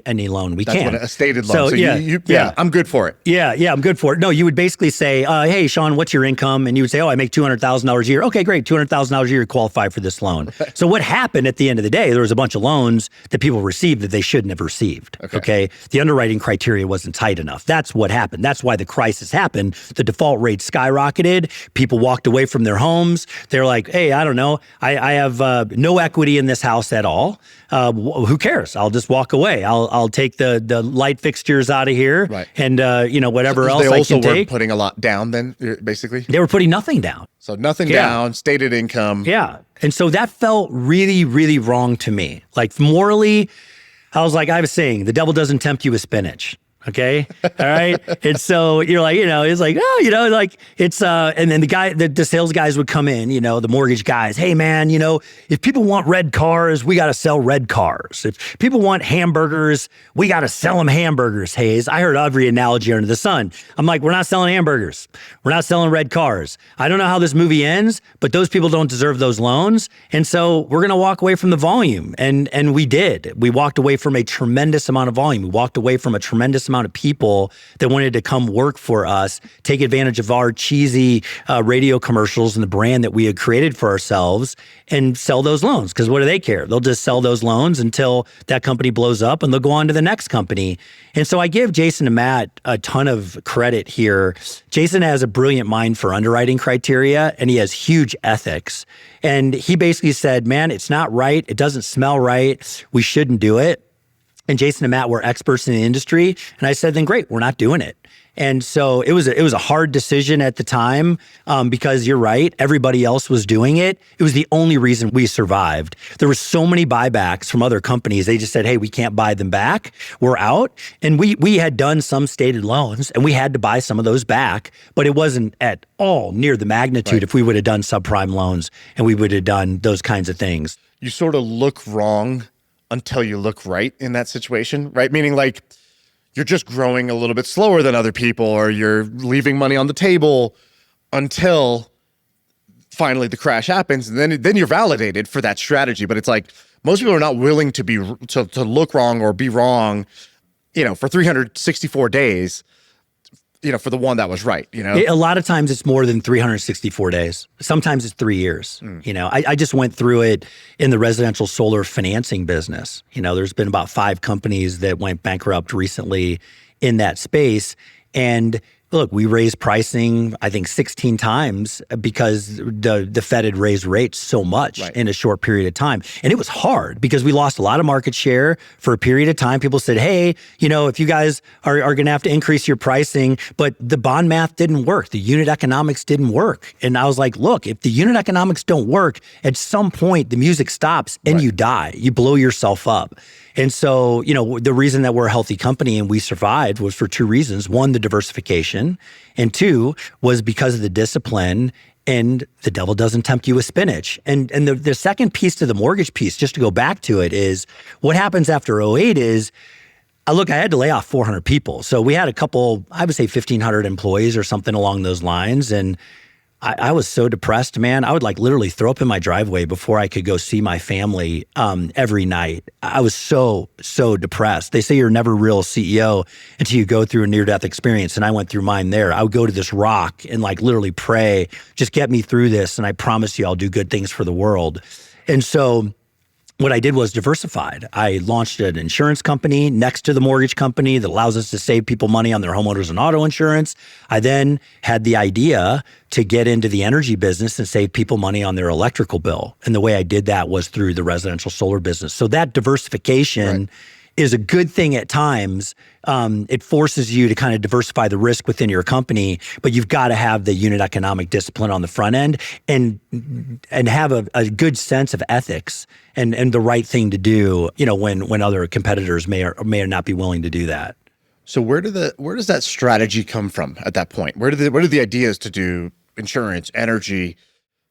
any loan we can. That's what a stated loan. So I'm good for it. Yeah, I'm good for it. No, you would basically say, hey, Shaan, what's your income? And you would say, I make $200,000 a year. Okay, great. $200,000 a year, you qualify for this loan. So what happened at the end of the day, there was a bunch of loans that people received that they shouldn't have received. Okay. The underwriting criteria wasn't tight enough. That's what happened. That's why the crisis happened. The default rate skyrocketed. People walked away from their homes. They're like, hey, I don't know. I have no equity in this house at all. Who cares? I'll just walk away. I'll take the light fixtures out of here, right. And whatever else I can take. They also were putting a lot down then, basically? They were putting nothing down. So nothing down, stated income. Yeah. And so that felt really, really wrong to me. Like morally, I was like, I was saying, the devil doesn't tempt you with spinach. Okay. All right. And so you're like, it's like, oh, like it's, and then the sales guys would come in, the mortgage guys. Hey man, if people want red cars, we got to sell red cars. If people want hamburgers, we got to sell them hamburgers. Hayes, I heard every analogy under the sun. I'm like, we're not selling hamburgers. We're not selling red cars. I don't know how this movie ends, but those people don't deserve those loans. And so we're going to walk away from the volume. And we did. We walked away from a tremendous amount of volume. We walked away from a tremendous amount of people that wanted to come work for us, take advantage of our cheesy radio commercials and the brand that we had created for ourselves and sell those loans. Because what do they care? They'll just sell those loans until that company blows up and they'll go on to the next company. And so I give Jason and Matt a ton of credit here. Jason has a brilliant mind for underwriting criteria and he has huge ethics. And he basically said, man, it's not right. It doesn't smell right. We shouldn't do it. And Jason and Matt were experts in the industry. And I said, then great, we're not doing it. And so it was a hard decision at the time because you're right, everybody else was doing it. It was the only reason we survived. There were so many buybacks from other companies. They just said, hey, we can't buy them back. We're out. And we had done some stated loans and we had to buy some of those back, but it wasn't at all near the magnitude if we would have done subprime loans and we would have done those kinds of things. You sort of look wrong until you look right in that situation, right? Meaning like you're just growing a little bit slower than other people or you're leaving money on the table until finally the crash happens. And then you're validated for that strategy. But it's like most people are not willing to look wrong or be wrong, for 364 days. For the one that was right, A lot of times it's more than 364 days. Sometimes it's 3 years. I just went through it in the residential solar financing business. There's been about 5 companies that went bankrupt recently in that space. And look, we raised pricing, I think 16 times because the Fed had raised rates so much in a short period of time. And it was hard because we lost a lot of market share for a period of time. People said, hey, if you guys are going to have to increase your pricing, but the bond math didn't work. The unit economics didn't work. And I was like, look, if the unit economics don't work, at some point the music stops and you die. You blow yourself up. And so, the reason that we're a healthy company and we survived was for 2 reasons. 1, the diversification, and 2 was because of the discipline and the devil doesn't tempt you with spinach. And the second piece to the mortgage piece, just to go back to it, is what happens after 2008 is, I had to lay off 400 people. So we had a couple, I would say 1,500 employees or something along those lines. And I was so depressed, man. I would literally throw up in my driveway before I could go see my family every night. I was so depressed. They say you're never a real CEO until you go through a near-death experience, and I went through mine there. I would go to this rock and literally pray, just get me through this, and I promise you I'll do good things for the world. And so what I did was diversified. I launched an insurance company next to the mortgage company that allows us to save people money on their homeowners and auto insurance. I then had the idea to get into the energy business and save people money on their electrical bill. And the way I did that was through the residential solar business. So that diversification is a good thing at times. It forces you to kind of diversify the risk within your company, but you've got to have the unit economic discipline on the front end and have a good sense of ethics and the right thing to do, when other competitors may or not be willing to do that. So where does that strategy come from at that point? Where do the ideas to do insurance, energy?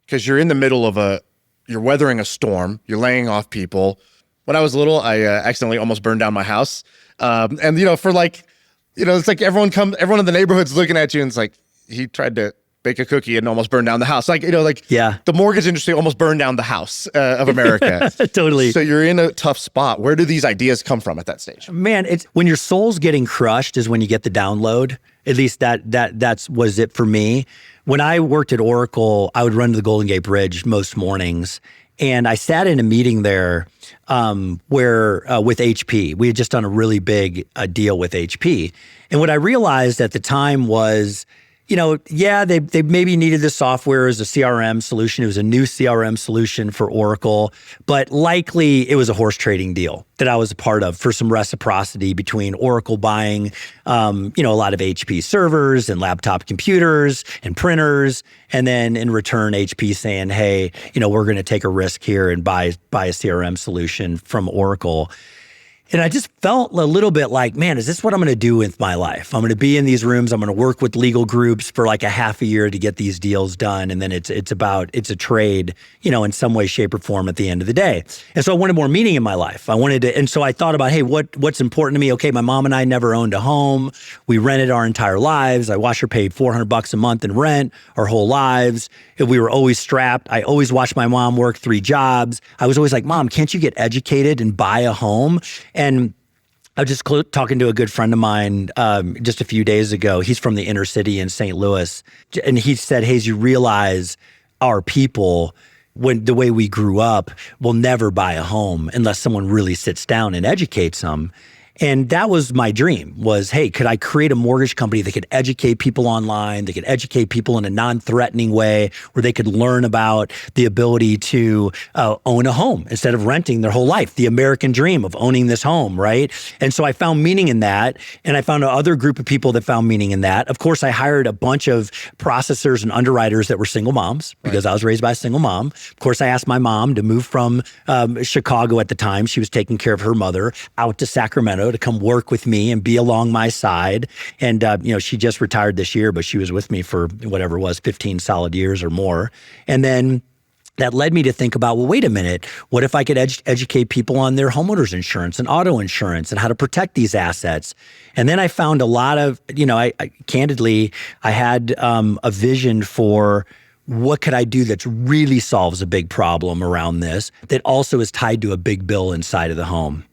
Because you're in the middle of you're weathering a storm, you're laying off people. When I was little, I accidentally almost burned down my house. And it's like everyone in the neighborhood's looking at you and it's like, he tried to bake a cookie and almost burned down the house. The mortgage industry almost burned down the house of America. Totally. So you're in a tough spot. Where do these ideas come from at that stage? Man, it's when your soul's getting crushed is when you get the download. At least that was it for me. When I worked at Oracle, I would run to the Golden Gate Bridge most mornings. And I sat in a meeting there where with HP. We had just done a really big deal with HP. And what I realized at the time was, they maybe needed the software as a CRM solution. It was a new CRM solution for Oracle, but likely it was a horse trading deal that I was a part of for some reciprocity between Oracle buying, a lot of HP servers and laptop computers and printers. And then in return, HP saying, hey, we're going to take a risk here and buy a CRM solution from Oracle. And I just felt a little bit like, man, is this what I'm going to do with my life? I'm going to be in these rooms. I'm going to work with legal groups for like a half a year to get these deals done. And then it's a trade, in some way, shape, or form at the end of the day. And so I wanted more meaning in my life. And so I thought about, hey, what's important to me? Okay, my mom and I never owned a home. We rented our entire lives. I watched her pay $400 a month in rent our whole lives. We were always strapped. I always watched my mom work 3 jobs. I was always like, Mom, can't you get educated and buy a home? And I was just talking to a good friend of mine just a few days ago. He's from the inner city in St. Louis. And he said, Hayes, you realize our people, when the way we grew up, will never buy a home unless someone really sits down and educates them. And that was my dream was, hey, could I create a mortgage company that could educate people online, that could educate people in a non-threatening way, where they could learn about the ability to own a home instead of renting their whole life, the American dream of owning this home, right? And so I found meaning in that. And I found another group of people that found meaning in that. Of course, I hired a bunch of processors and underwriters that were single moms because I was raised by a single mom. Of course, I asked my mom to move from Chicago at the time. She was taking care of her mother out to Sacramento to come work with me and be along my side. And, she just retired this year, but she was with me for whatever it was, 15 solid years or more. And then that led me to think about, well, wait a minute, what if I could educate people on their homeowners insurance and auto insurance and how to protect these assets? And then I found a lot of, candidly, I had a vision for what could I do that really solves a big problem around this that also is tied to a big bill inside of the home.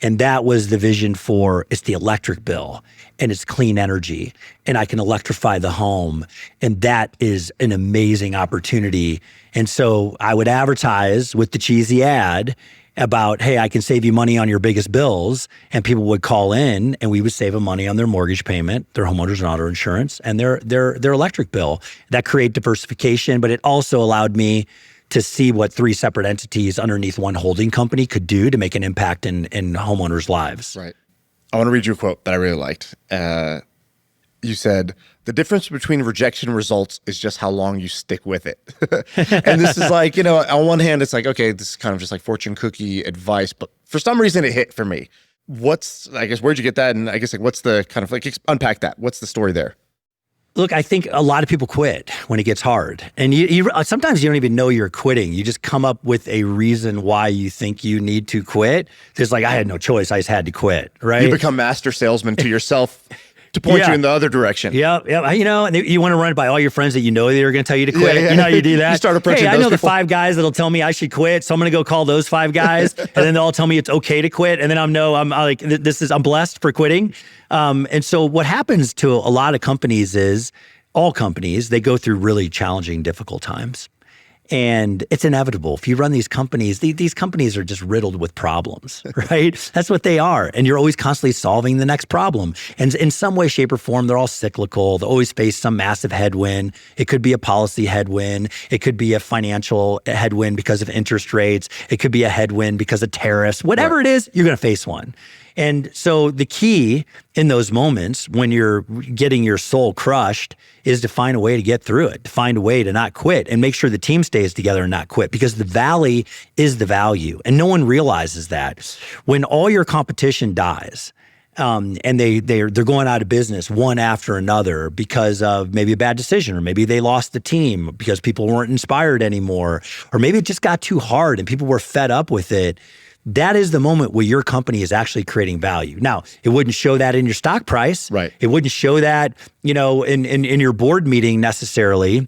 And that was the vision for, it's the electric bill and it's clean energy and I can electrify the home. And that is an amazing opportunity. And so I would advertise with the cheesy ad about, hey, I can save you money on your biggest bills. And people would call in and we would save them money on their mortgage payment, their homeowners and auto insurance, and their electric bill. That created diversification, but it also allowed me to see what 3 separate entities underneath one holding company could do to make an impact in homeowners' lives. Right. I want to read you a quote that I really liked. You said, the difference between rejection results is just how long you stick with it. And this is like, on one hand, it's like, okay, this is kind of just like fortune cookie advice, but for some reason it hit for me. Where'd you get that? And I guess what's the kind of unpack that. What's the story there? Look, I think a lot of people quit when it gets hard. And you sometimes you don't even know you're quitting. You just come up with a reason why you think you need to quit. It's like, I had no choice. I just had to quit, right? You become master salesman to yourself to point you in the other direction. Yeah. And you want to run it by all your friends that that are going to tell you to quit. Yeah. You know how you do that? You start approaching I know those the people. 5 guys that'll tell me I should quit, so I'm going to go call those 5 guys, and then they'll all tell me it's okay to quit, and then I'm like, I'm blessed for quitting. And so what happens to a lot of companies is, all companies, they go through really challenging, difficult times. And it's inevitable. If you run these companies, these companies are just riddled with problems, right? That's what they are. And you're always constantly solving the next problem. And in some way, shape, or form, they're all cyclical. They always face some massive headwind. It could be a policy headwind. It could be a financial headwind because of interest rates. It could be a headwind because of tariffs. Whatever it is, you're going to face one. And so the key in those moments when you're getting your soul crushed is to find a way to get through it, to find a way to not quit and make sure the team stays together and not quit, because the valley is the value. And no one realizes that. When all your competition dies, and they're going out of business one after another because of maybe a bad decision, or maybe they lost the team because people weren't inspired anymore, or maybe it just got too hard and people were fed up with it. That is the moment where your company is actually creating value. Now, it wouldn't show that in your stock price. Right. It wouldn't show that, in your board meeting necessarily,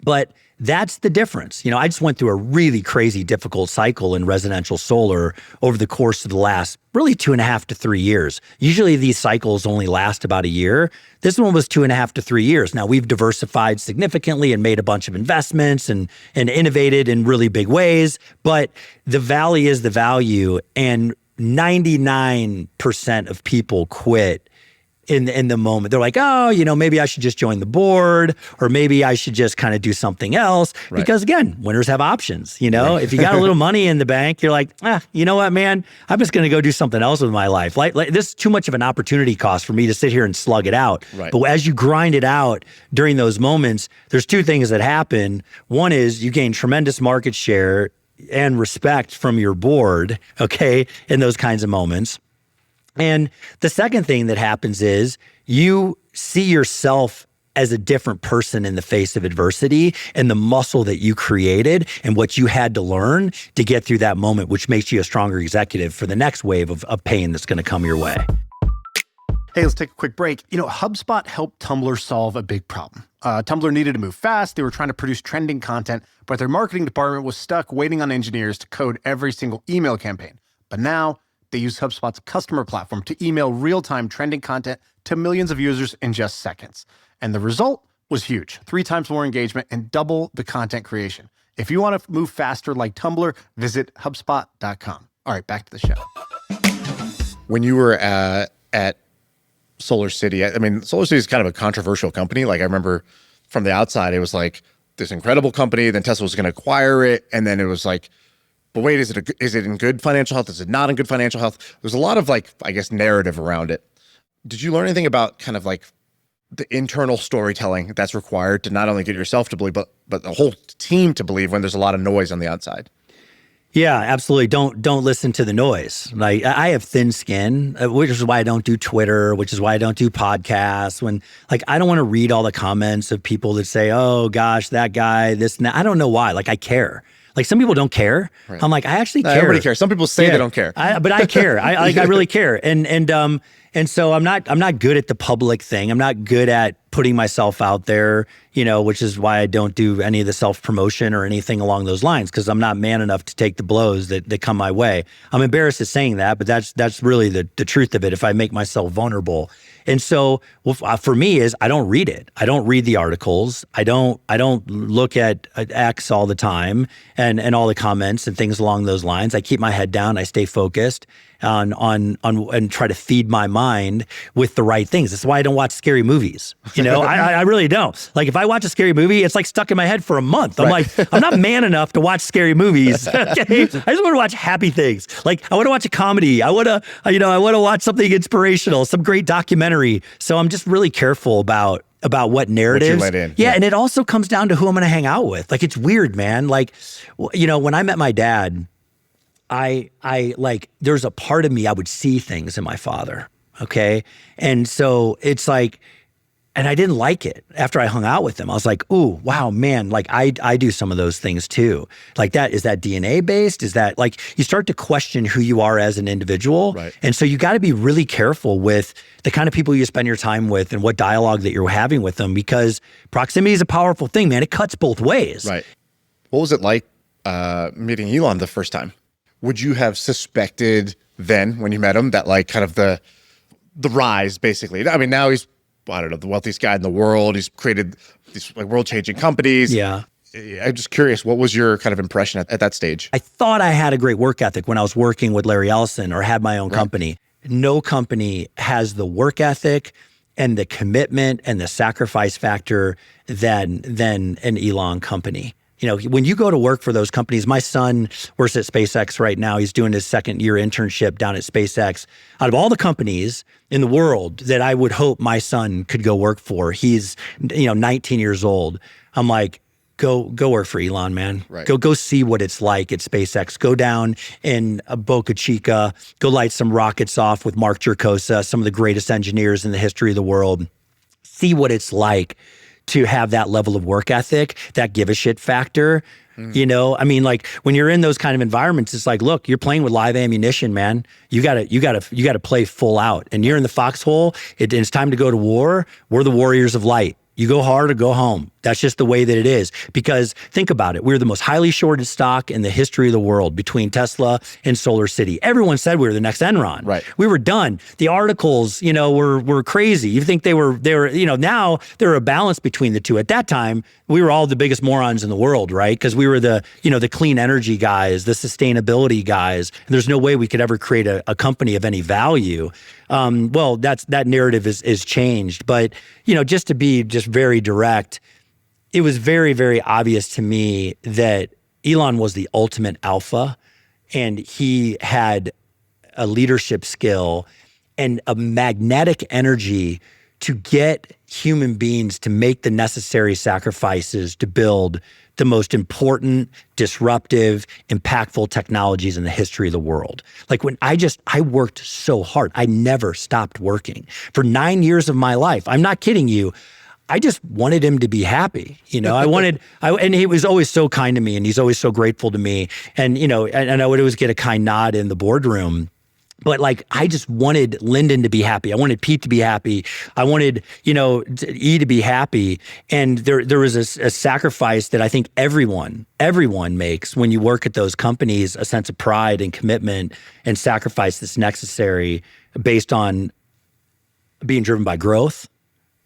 but that's the difference. I just went through a really crazy, difficult cycle in residential solar over the course of the last really 2.5 to 3 years. Usually these cycles only last about a year. This one was 2.5 to 3 years. Now, we've diversified significantly and made a bunch of investments and innovated in really big ways, but the valley is the value, and 99% of people quit in the moment. They're like, oh, maybe I should just join the board, or maybe I should just kind of do something else. Right. Because again, winners have options. Right. If you got a little money in the bank, you're like, you know what, man, I'm just going to go do something else with my life. Like this is too much of an opportunity cost for me to sit here and slug it out. Right. But as you grind it out during those moments, there's 2 things that happen. One is you gain tremendous market share and respect from your board, okay, in those kinds of moments. And the second thing that happens is you see yourself as a different person in the face of adversity and the muscle that you created and what you had to learn to get through that moment, which makes you a stronger executive for the next wave of pain that's going to come your way. Hey, let's take a quick break. HubSpot helped Tumblr solve a big problem. Tumblr needed to move fast. They were trying to produce trending content, but their marketing department was stuck waiting on engineers to code every single email campaign. But now they use HubSpot's customer platform to email real-time trending content to millions of users in just seconds. And the result was huge. 3 times more engagement and double the content creation. If you want to move faster like Tumblr, visit HubSpot.com. All right, back to the show. When you were at Solar City, I mean, Solar City is kind of a controversial company. Like, I remember from the outside, it was like this incredible company. Then Tesla was going to acquire it. And then it was like, but wait, is it in good financial health? Is it not in good financial health? There's a lot of narrative around it. Did you learn anything about kind of like the internal storytelling that's required to not only get yourself to believe, but the whole team to believe when there's a lot of noise on the outside? Yeah, absolutely. Don't listen to the noise. Like, I have thin skin, which is why I don't do Twitter, which is why I don't do podcasts. I don't want to read all the comments of people that say, "Oh gosh, that guy, this and that." I don't know why. Like, I care. Like, some people don't care. Right. I'm like, I actually care. Everybody cares. Some people say they don't care, but I care. I really care. And so I'm not good at the public thing. I'm not good at putting myself out there, which is why I don't do any of the self-promotion or anything along those lines, because I'm not man enough to take the blows that come my way. I'm embarrassed at saying that, but that's really the truth of it if I make myself vulnerable. And so for me is I don't read it. I don't read the articles. I don't look at X all the time and all the comments and things along those lines. I keep my head down. I stay focused on and try to feed my mind with the right things. That's why I don't watch scary movies. I really don't. Like, if I watch a scary movie, it's like stuck in my head for a month. I'm like, I'm not man enough to watch scary movies. Okay? I just want to watch happy things. Like, I want to watch a comedy. I want to watch something inspirational, some great documentary. So I'm just really careful about what narratives. What you let in. Yeah. And it also comes down to who I'm going to hang out with. Like, it's weird, man. Like, when I met my dad, I there's a part of me, I would see things in my father. Okay. And so it's like, and I didn't like it after I hung out with him. I was like, ooh, wow, man, like I do some of those things too. Like, is that DNA based? Is that, like, you start to question who you are as an individual. Right. And so you got to be really careful with the kind of people you spend your time with and what dialogue that you're having with them, because proximity is a powerful thing, man. It cuts both ways. Right. What was it like meeting Elon the first time? Would you have suspected then when you met him that, like, kind of the rise, basically? I mean, now he's, I don't know, the wealthiest guy in the world. He's created these like world-changing companies. Yeah. I'm just curious, what was your kind of impression at that stage? I thought I had a great work ethic when I was working with Larry Ellison or had my own company. No company has the work ethic and the commitment and the sacrifice factor than an Elon company. When you go to work for those companies, my son works at SpaceX right now. He's doing his second year internship down at SpaceX. Out of all the companies in the world that I would hope my son could go work for, he's 19 years old. I'm like, go work for Elon, man. Right. Go see what it's like at SpaceX. Go down in Boca Chica. Go light some rockets off with Mark Jerkosa, some of the greatest engineers in the history of the world. See what it's like to have that level of work ethic, that give a shit factor. I mean, like, when you're in those kind of environments, it's like, look, you're playing with live ammunition, man. You gotta play full out. And you're in the foxhole. It's time to go to war. We're the warriors of light. You go hard or go home. That's just the way that it is. Because think about it. We're the most highly shorted stock in the history of the world between Tesla and Solar City. Everyone said we were the next Enron. Right. We were done. The articles, were crazy. You think they were, now they're a balance between the two. At that time, we were all the biggest morons in the world, right? Because we were the clean energy guys, the sustainability guys. And there's no way we could ever create a company of any value. Well, that narrative is changed. But, just to be very direct, it was very, very obvious to me that Elon was the ultimate alpha, and he had a leadership skill and a magnetic energy to get human beings to make the necessary sacrifices to build the most important, disruptive, impactful technologies in the history of the world. Like I worked so hard. I never stopped working. For 9 years of my life, I'm not kidding you, I just wanted him to be happy. And he was always so kind to me, and he's always so grateful to me. And, and I would always get a kind nod in the boardroom. But like, I just wanted Lyndon to be happy. I wanted Pete to be happy. I wanted, E to be happy. And there was a sacrifice that I think everyone makes when you work at those companies, a sense of pride and commitment and sacrifice that's necessary based on being driven by growth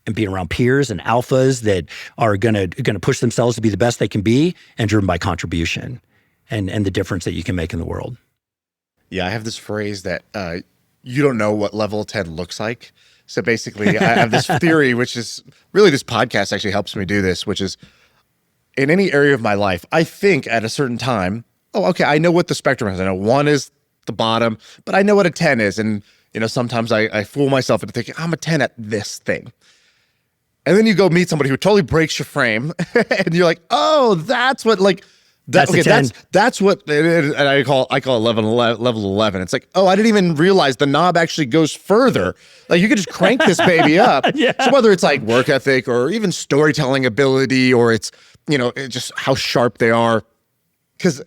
and being around peers and alphas that are gonna push themselves to be the best they can be, and driven by contribution and the difference that you can make in the world. Yeah, I have this phrase that you don't know what level 10 looks like. So basically, I have this theory, which is really, this podcast actually helps me do this, which is in any area of my life, I think at a certain time, oh, okay, I know what the spectrum is. I know 1 is the bottom, but I know what a 10 is. And, sometimes I fool myself into thinking I'm a 10 at this thing. And then you go meet somebody who totally breaks your frame and you're like, oh, that's what that's what, and I call it level 11. It's like, oh, I didn't even realize the knob actually goes further. Like, you could just crank this baby up. Yeah. So whether it's like work ethic or even storytelling ability, or it's, just how sharp they are. Because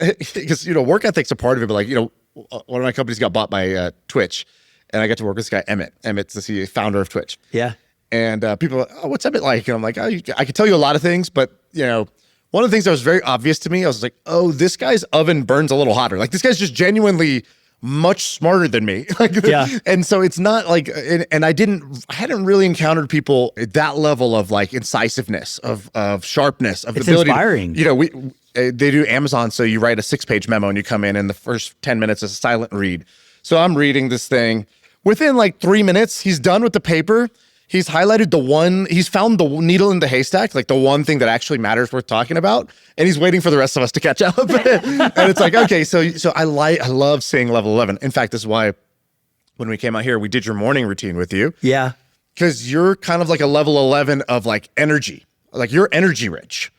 work ethic's a part of it. But like, one of my companies got bought by Twitch, and I got to work with this guy, Emmett. Emmett's the founder of Twitch. Yeah. And people are like, oh, what's Emmett like? And I'm like, oh, I could tell you a lot of things, but, one of the things that was very obvious to me, I was like, oh, this guy's oven burns a little hotter. Like, this guy's just genuinely much smarter than me. Yeah. And so it's not like, and I hadn't really encountered people at that level of like incisiveness, of sharpness, of it's the ability. Inspiring. They do Amazon. So you write a 6-page memo and you come in, and the first 10 minutes is a silent read. So I'm reading this thing. Within like 3 minutes, he's done with the paper. He's highlighted he's found the needle in the haystack, like the one thing that actually matters worth talking about. And he's waiting for the rest of us to catch up. And it's like, okay, so I love seeing level 11. In fact, this is why when we came out here, we did your morning routine with you. Yeah. Because you're kind of like a level 11 of like energy. Like, you're energy rich.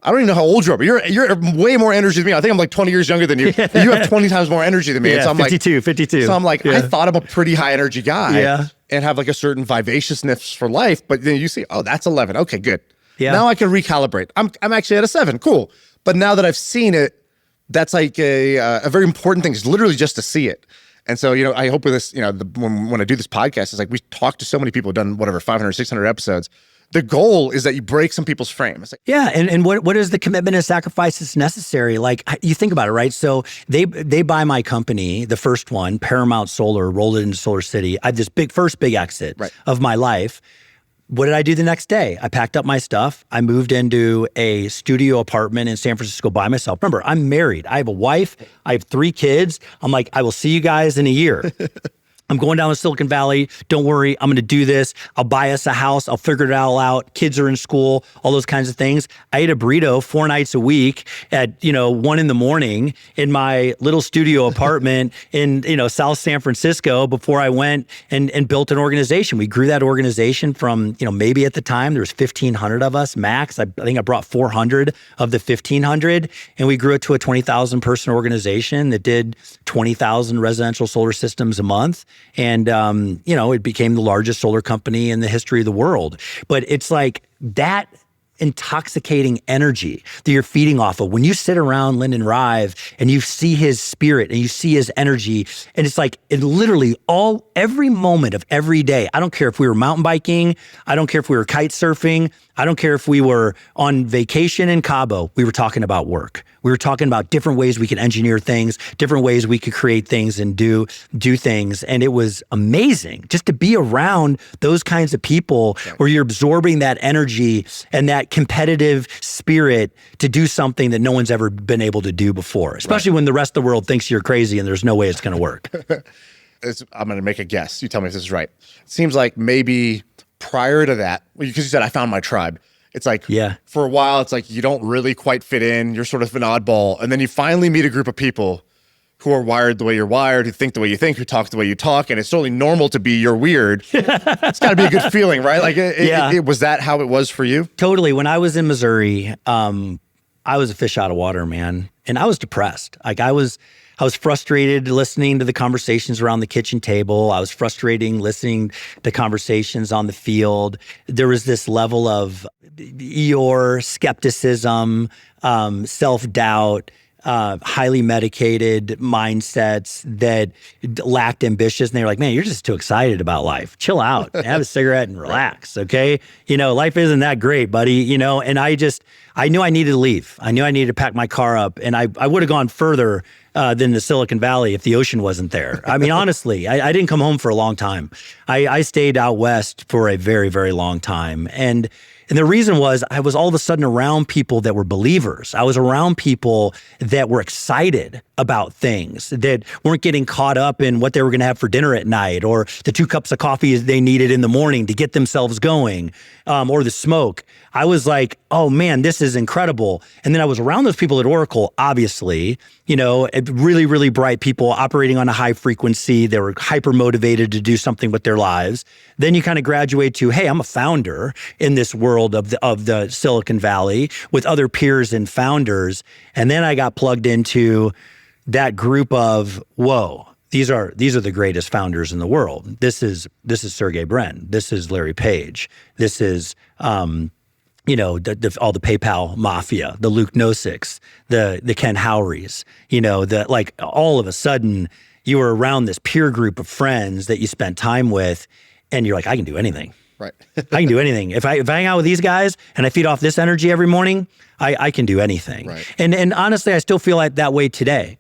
I don't even know how old you are, but you're way more energy than me. I think I'm like 20 years younger than you. You have 20 times more energy than me. Yeah, and so I'm 52. So I'm like, yeah. I thought I'm a pretty high energy guy. Yeah. And have like a certain vivaciousness for life. But then you see, oh, that's 11. Okay, good. Yeah. Now I can recalibrate. I'm actually at a 7. Cool. But now that I've seen it, that's like a very important thing. It's literally just to see it. And so, I hope with this, when I do this podcast, it's like, we talk to so many people, done whatever, 500, 600 episodes. The goal is that you break some people's frame. It's like, yeah, and what is the commitment and sacrifice that's necessary? Like, you think about it, right? So they buy my company, the first one, Paramount Solar, rolled it into Solar City. I had this first big exit of my life. What did I do the next day? I packed up my stuff. I moved into a studio apartment in San Francisco by myself. Remember, I'm married. I have a wife. I have 3 kids. I'm like, I will see you guys in a year. I'm going down to Silicon Valley. Don't worry. I'm going to do this. I'll buy us a house. I'll figure it all out. Kids are in school, all those kinds of things. I ate a burrito 4 nights a week at, 1 a.m. in my little studio apartment in, South San Francisco before I went and built an organization. We grew that organization from, maybe at the time there was 1,500 of us max. I think I brought 400 of the 1,500, and we grew it to a 20,000 person organization that did 20,000 residential solar systems a month. And, it became the largest solar company in the history of the world. But it's like that intoxicating energy that you're feeding off of when you sit around Lyndon Rive and you see his spirit and you see his energy, and it's like literally every moment of every day. I don't care if we were mountain biking, I don't care if we were kite surfing, I don't care if we were on vacation in Cabo, we were talking about work. We were talking about different ways we could engineer things, different ways we could create things and do things. And it was amazing just to be around those kinds of people where you're absorbing that energy and that competitive spirit to do something that no one's ever been able to do before, especially when the rest of the world thinks you're crazy and there's no way it's going to work. I'm going to make a guess. You tell me if this is right. It seems like maybe prior to that, because you said I found my tribe. It's like, for a while, it's like you don't really quite fit in. You're sort of an oddball. And then you finally meet a group of people who are wired the way you're wired, who think the way you think, who talk the way you talk, and it's totally normal to be you're weird. It's got to be a good feeling, right? Like, was that how it was for you? Totally. When I was in Missouri, I was a fish out of water, man, and I was depressed. Like I was frustrated listening to the conversations around the kitchen table. I was frustrated listening to conversations on the field. There was this level of Eeyore skepticism, self-doubt, highly medicated mindsets that lacked ambition. And they were like, man, you're just too excited about life. Chill out, have a cigarette and relax, okay? Life isn't that great, buddy, and I knew I needed to leave. I knew I needed to pack my car up, and I would have gone further than the Silicon Valley if the ocean wasn't there. I mean, honestly, I didn't come home for a long time. I stayed out west for a very, very long time. And the reason was I was all of a sudden around people that were believers. I was around people that were excited about things, that weren't getting caught up in what they were going to have for dinner at night or the 2 cups of coffee they needed in the morning to get themselves going, or the smoke. I was like, oh man, this is incredible. And then I was around those people at Oracle, obviously, really, really bright people operating on a high frequency. They were hyper motivated to do something with their lives. Then you kind of graduate to, hey, I'm a founder in this world of the Silicon Valley with other peers and founders. And then I got plugged into that group of, whoa, these are the greatest founders in the world. This is Sergey Brin. This is Larry Page. This is all the PayPal mafia, the Luke Nosiks, the Ken Howries. All of a sudden you were around this peer group of friends that you spent time with, and you're like, I can do anything. Right. I can do anything. If I hang out with these guys and I feed off this energy every morning, I can do anything. Right. And honestly, I still feel like that way today.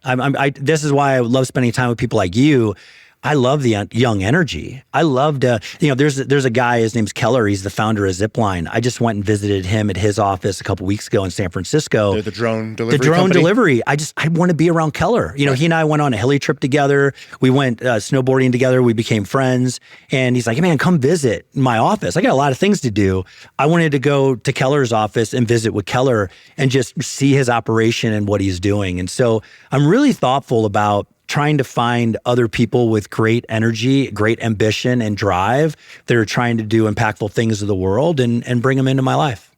This is why I love spending time with people like you. I love the young energy. I love to, there's a guy, his name's Keller. He's the founder of Zipline. I just went and visited him at his office a couple weeks ago in San Francisco. The drone delivery delivery. I want to be around Keller. He and I went on a heli trip together. We went snowboarding together. We became friends. And he's like, hey man, come visit my office. I got a lot of things to do. I wanted to go to Keller's office and visit with Keller and just see his operation and what he's doing. And so I'm really thoughtful about trying to find other people with great energy, great ambition and drive that are trying to do impactful things in the world and bring them into my life.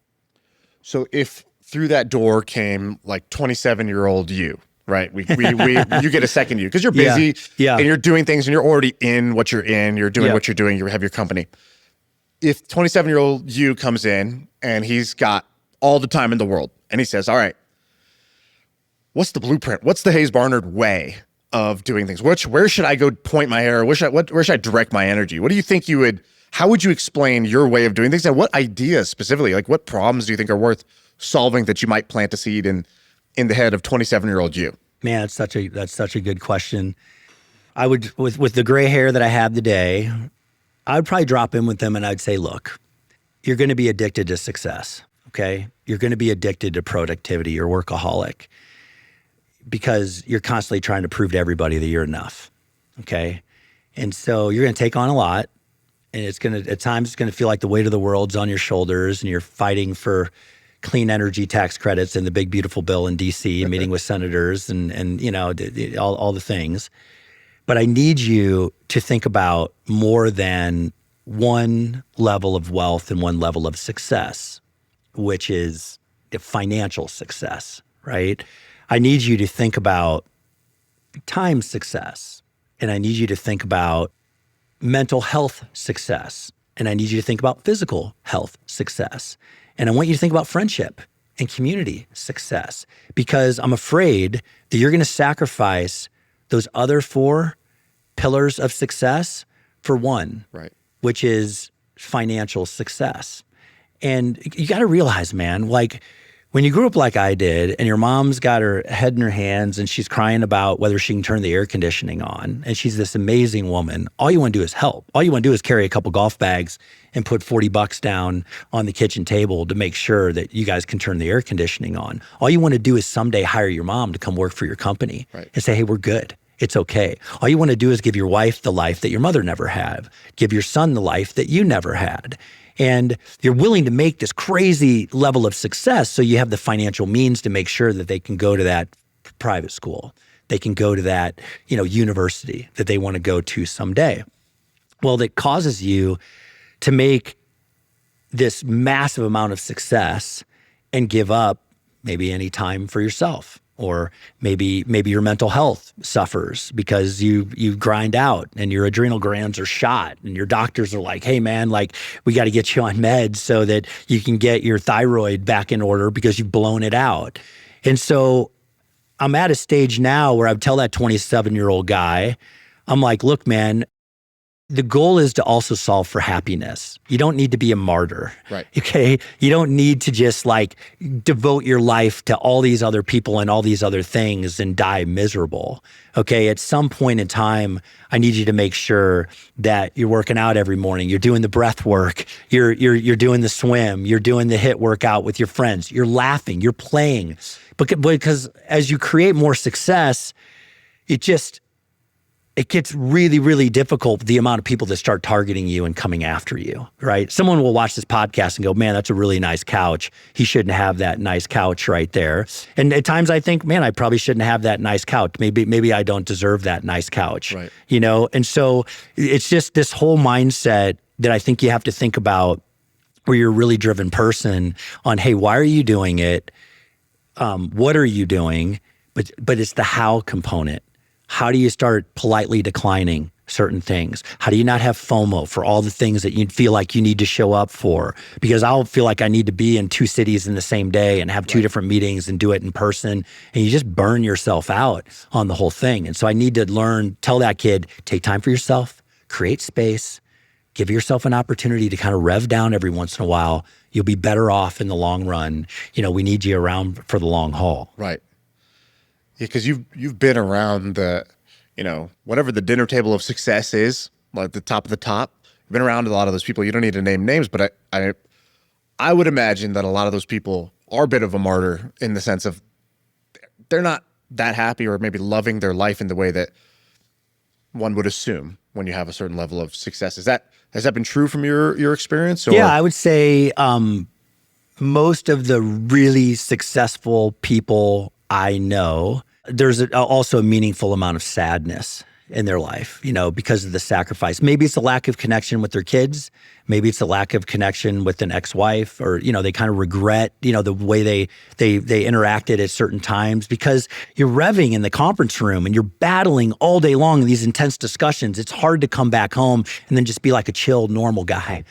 So if through that door came like 27-year-old you, right? We you get a second you because you're busy and you're doing things and you're already in what you're in, you're doing what you're doing, you have your company. If 27-year-old you comes in and he's got all the time in the world and he says, all right, what's the blueprint? What's the Hayes Barnard way of doing things? Where should I go point my hair? Where should I direct my energy? What do you think how would you explain your way of doing things? And what ideas specifically, like what problems do you think are worth solving that you might plant a seed in the head of 27-year-old you? Man, that's such a good question. I would, with the gray hair that I have today, I would probably drop in with them and I'd say, look, you're going to be addicted to success. Okay. You're going to be addicted to productivity. You're workaholic, because you're constantly trying to prove to everybody that you're enough, okay? And so you're gonna take on a lot, and at times it's gonna feel like the weight of the world's on your shoulders, and you're fighting for clean energy tax credits and the big beautiful bill in DC, and meeting with senators and all the things. But I need you to think about more than one level of wealth and one level of success, which is financial success, right? I need you to think about time success, and I need you to think about mental health success, and I need you to think about physical health success. And I want you to think about friendship and community success, because I'm afraid that you're going to sacrifice those other 4 pillars of success for one, right, which is financial success. And you got to realize, man, like, when you grew up like I did and your mom's got her head in her hands and she's crying about whether she can turn the air conditioning on, and she's this amazing woman, all you want to do is help. All you want to do is carry a couple golf bags and put $40 down on the kitchen table to make sure that you guys can turn the air conditioning on. All you want to do is someday hire your mom to come work for your company, right, and say, hey, we're good. It's okay. All you want to do is give your wife the life that your mother never had. Give your son the life that you never had. And you're willing to make this crazy level of success so you have the financial means to make sure that they can go to that private school, they can go to that, university that they want to go to someday. Well, that causes you to make this massive amount of success and give up maybe any time for yourself. Or maybe your mental health suffers because you grind out and your adrenal glands are shot and your doctors are like, hey man, like we got to get you on meds so that you can get your thyroid back in order because you've blown it out. And so I'm at a stage now where I would tell that 27-year-old guy, I'm like, look, man, the goal is to also solve for happiness. You don't need to be a martyr. Right. Okay. You don't need to just like devote your life to all these other people and all these other things and die miserable. Okay. At some point in time, I need you to make sure that you're working out every morning. You're doing the breath work. You're doing the swim. You're doing the HIIT workout with your friends. You're laughing. You're playing. Because as you create more success, it gets really, really difficult, the amount of people that start targeting you and coming after you, right? Someone will watch this podcast and go, man, that's a really nice couch. He shouldn't have that nice couch right there. And at times I think, man, I probably shouldn't have that nice couch. Maybe I don't deserve that nice couch, right. And so it's just this whole mindset that I think you have to think about where you're a really driven person on, hey, why are you doing it? What are you doing? But it's the how component. How do you start politely declining certain things? How do you not have FOMO for all the things that you feel like you need to show up for? Because I'll feel like I need to be in 2 cities in the same day and have 2 different meetings and do it in person. And you just burn yourself out on the whole thing. And so I need to tell that kid, take time for yourself, create space, give yourself an opportunity to kind of rev down every once in a while. You'll be better off in the long run. We need you around for the long haul. Right. Yeah, because you've been around the, whatever the dinner table of success is, like the top of the top. You've been around a lot of those people. You don't need to name names, but I would imagine that a lot of those people are a bit of a martyr in the sense of they're not that happy or maybe loving their life in the way that one would assume when you have a certain level of success. Has that been true from your experience? Or? Yeah, I would say most of the really successful people I know, there's also a meaningful amount of sadness in their life, because of the sacrifice. Maybe it's a lack of connection with their kids. Maybe it's a lack of connection with an ex-wife, or, they kind of regret, the way they interacted at certain times, because you're revving in the conference room and you're battling all day long in these intense discussions. It's hard to come back home and then just be like a chill, normal guy,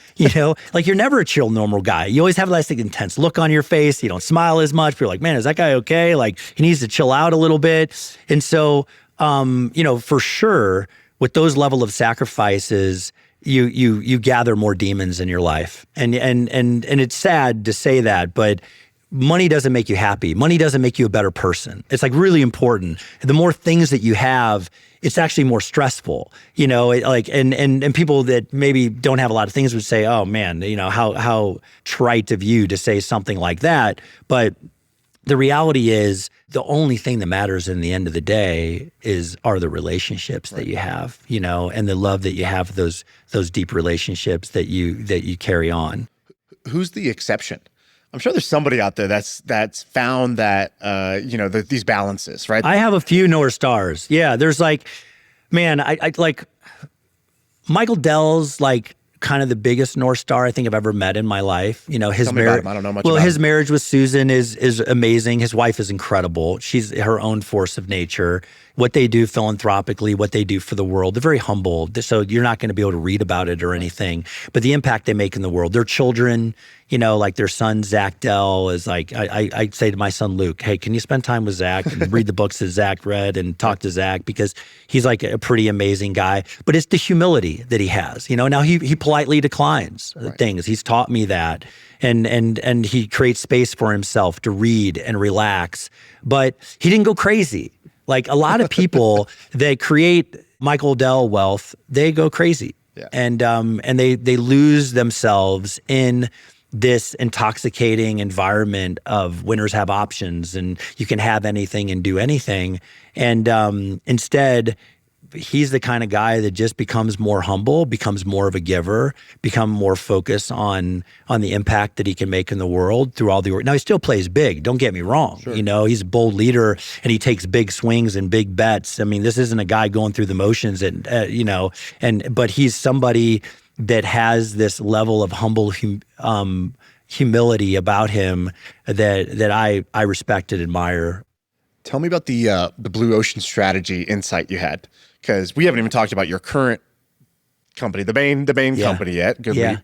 like you're never a chill, normal guy. You always have this intense look on your face. You don't smile as much. You're like, man, is that guy okay? Like he needs to chill out a little bit. And so, for sure, with those level of sacrifices, you gather more demons in your life, and it's sad to say that, but money doesn't make you happy. Money doesn't make you a better person. It's like really important. The more things that you have, it's actually more stressful. And people that maybe don't have a lot of things would say, oh man, how trite of you to say something like that, but the reality is, the only thing that matters in the end of the day are the relationships that you have, and the love that you have, those deep relationships that you carry on. Who's the exception? I'm sure there's somebody out there that's found that these balances, right? I have a few North Stars. Yeah, there's I like Michael Dell's kind of the biggest North Star I think I've ever met in my life. His marriage. I don't know much about his him. marriage with Susan is amazing. His wife is incredible. She's her own force of nature. What they do philanthropically, what they do for the world, they're very humble. So you're not going to be able to read about it or anything, but the impact they make in the world. Their children, their son, Zach Dell, is I say to my son, Luke, hey, can you spend time with Zach and read the books that Zach read and talk to Zach, because he's like a pretty amazing guy. But it's the humility that he has. Now he politely declines things. He's taught me that. And he creates space for himself to read and relax. But he didn't go crazy. Like a lot of people that create Michael Dell wealth, they go crazy. Yeah. And they lose themselves in this intoxicating environment of winners have options and you can have anything and do anything. And instead, he's the kind of guy that just becomes more humble, becomes more of a giver, become more focused on the impact that he can make in the world through all the work. Now he still plays big. Don't get me wrong. Sure. He's a bold leader and he takes big swings and big bets. I mean, this isn't a guy going through the motions but he's somebody that has this level of humble humility about him that I respect and admire. Tell me about the blue ocean strategy insight you had, because we haven't even talked about your current company, the main company yet, Goodleap,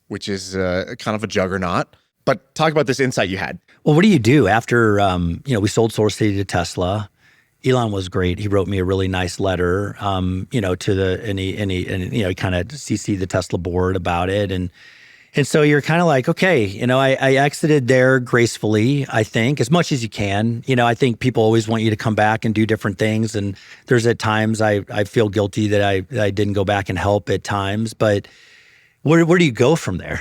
which is kind of a juggernaut. But talk about this insight you had. Well, what do you do after we sold SolarCity to Tesla? Elon was great. He wrote me a really nice letter, to he kind of CC'd the Tesla board about it, and so you're kind of like, okay, I exited there gracefully, I think, as much as you can. I think people always want you to come back and do different things. And there's at times I feel guilty that I didn't go back and help at times. But where do you go from there?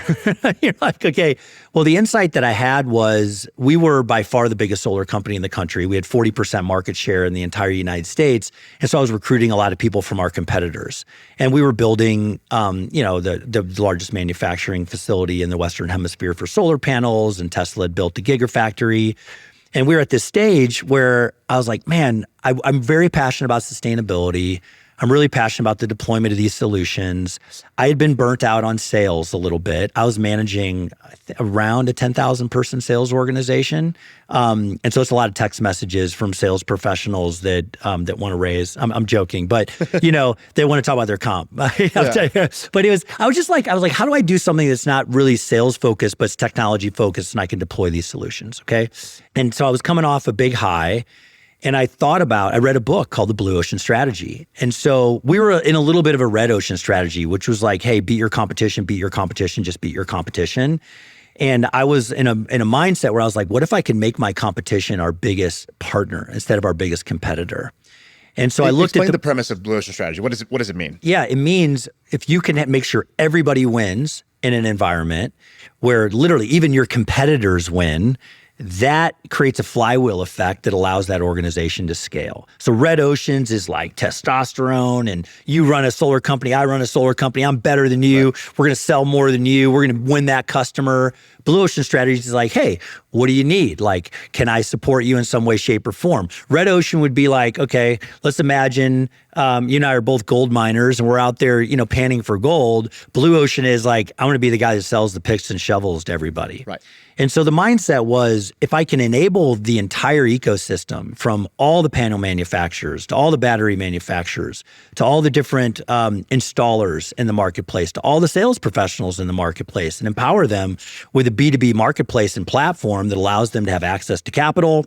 You're like, okay, well, the insight that I had was we were by far the biggest solar company in the country. We had 40% market share in the entire United States. And so I was recruiting a lot of people from our competitors. And we were building, the largest manufacturing facility in the Western Hemisphere for solar panels, and Tesla had built the Gigafactory. And we were at this stage where I was like, man, I'm very passionate about sustainability. I'm really passionate about the deployment of these solutions. I had been burnt out on sales a little bit. I was managing around a 10,000 person sales organization. And so it's a lot of text messages from sales professionals that want to raise. I'm joking, but they want to talk about their comp. But I was like, how do I do something that's not really sales focused, but it's technology focused, and I can deploy these solutions? Okay. And so I was coming off a big high. And I read a book called The Blue Ocean Strategy. And so we were in a little bit of a red ocean strategy, which was like, hey, beat your competition, just beat your competition. And I was in a mindset where I was like, what if I can make my competition our biggest partner instead of our biggest competitor? And so I looked at the premise of Blue Ocean Strategy. What does it mean? Yeah, it means if you can make sure everybody wins in an environment where literally even your competitors win, that creates a flywheel effect that allows that organization to scale. So red oceans is like testosterone, and you run a solar company, I run a solar company, I'm better than you, right. We're going to sell more than you, we're going to win that customer. Blue ocean strategy is like, hey, what do you need? Like, can I support you in some way, shape, or form? Red ocean would be like, okay, let's imagine you and I are both gold miners and we're out there, panning for gold. Blue ocean is like, I'm going to be the guy that sells the picks and shovels to everybody. Right. And so the mindset was, if I can enable the entire ecosystem, from all the panel manufacturers to all the battery manufacturers to all the different installers in the marketplace to all the sales professionals in the marketplace, and empower them with a B2B marketplace and platform that allows them to have access to capital,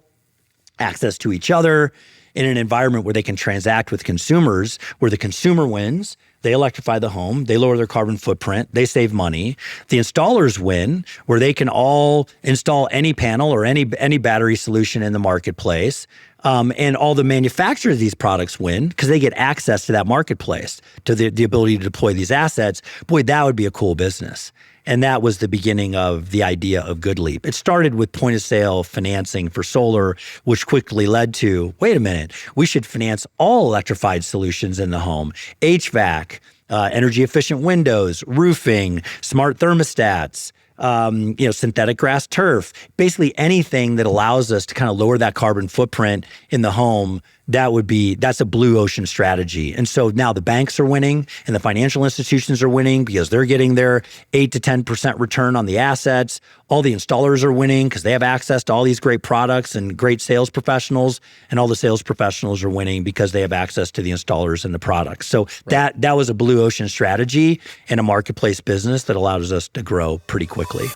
access to each other in an environment where they can transact with consumers, where the consumer wins. They electrify the home, they lower their carbon footprint, they save money. The installers win, where they can all install any panel or any battery solution in the marketplace. And all the manufacturers of these products win because they get access to that marketplace, to the ability to deploy these assets. Boy, that would be a cool business. And that was the beginning of the idea of Goodleap. It started with point of sale financing for solar, which quickly led to, wait a minute, we should finance all electrified solutions in the home. HVAC, energy efficient windows, roofing, smart thermostats, synthetic grass turf, basically anything that allows us to kind of lower that carbon footprint in the home. That's a blue ocean strategy. And so now the banks are winning and the financial institutions are winning because they're getting their 8 to 10% return on the assets. All the installers are winning because they have access to all these great products and great sales professionals, and all the sales professionals are winning because they have access to the installers and the products. So right. that was a blue ocean strategy and a marketplace business that allows us to grow pretty quickly.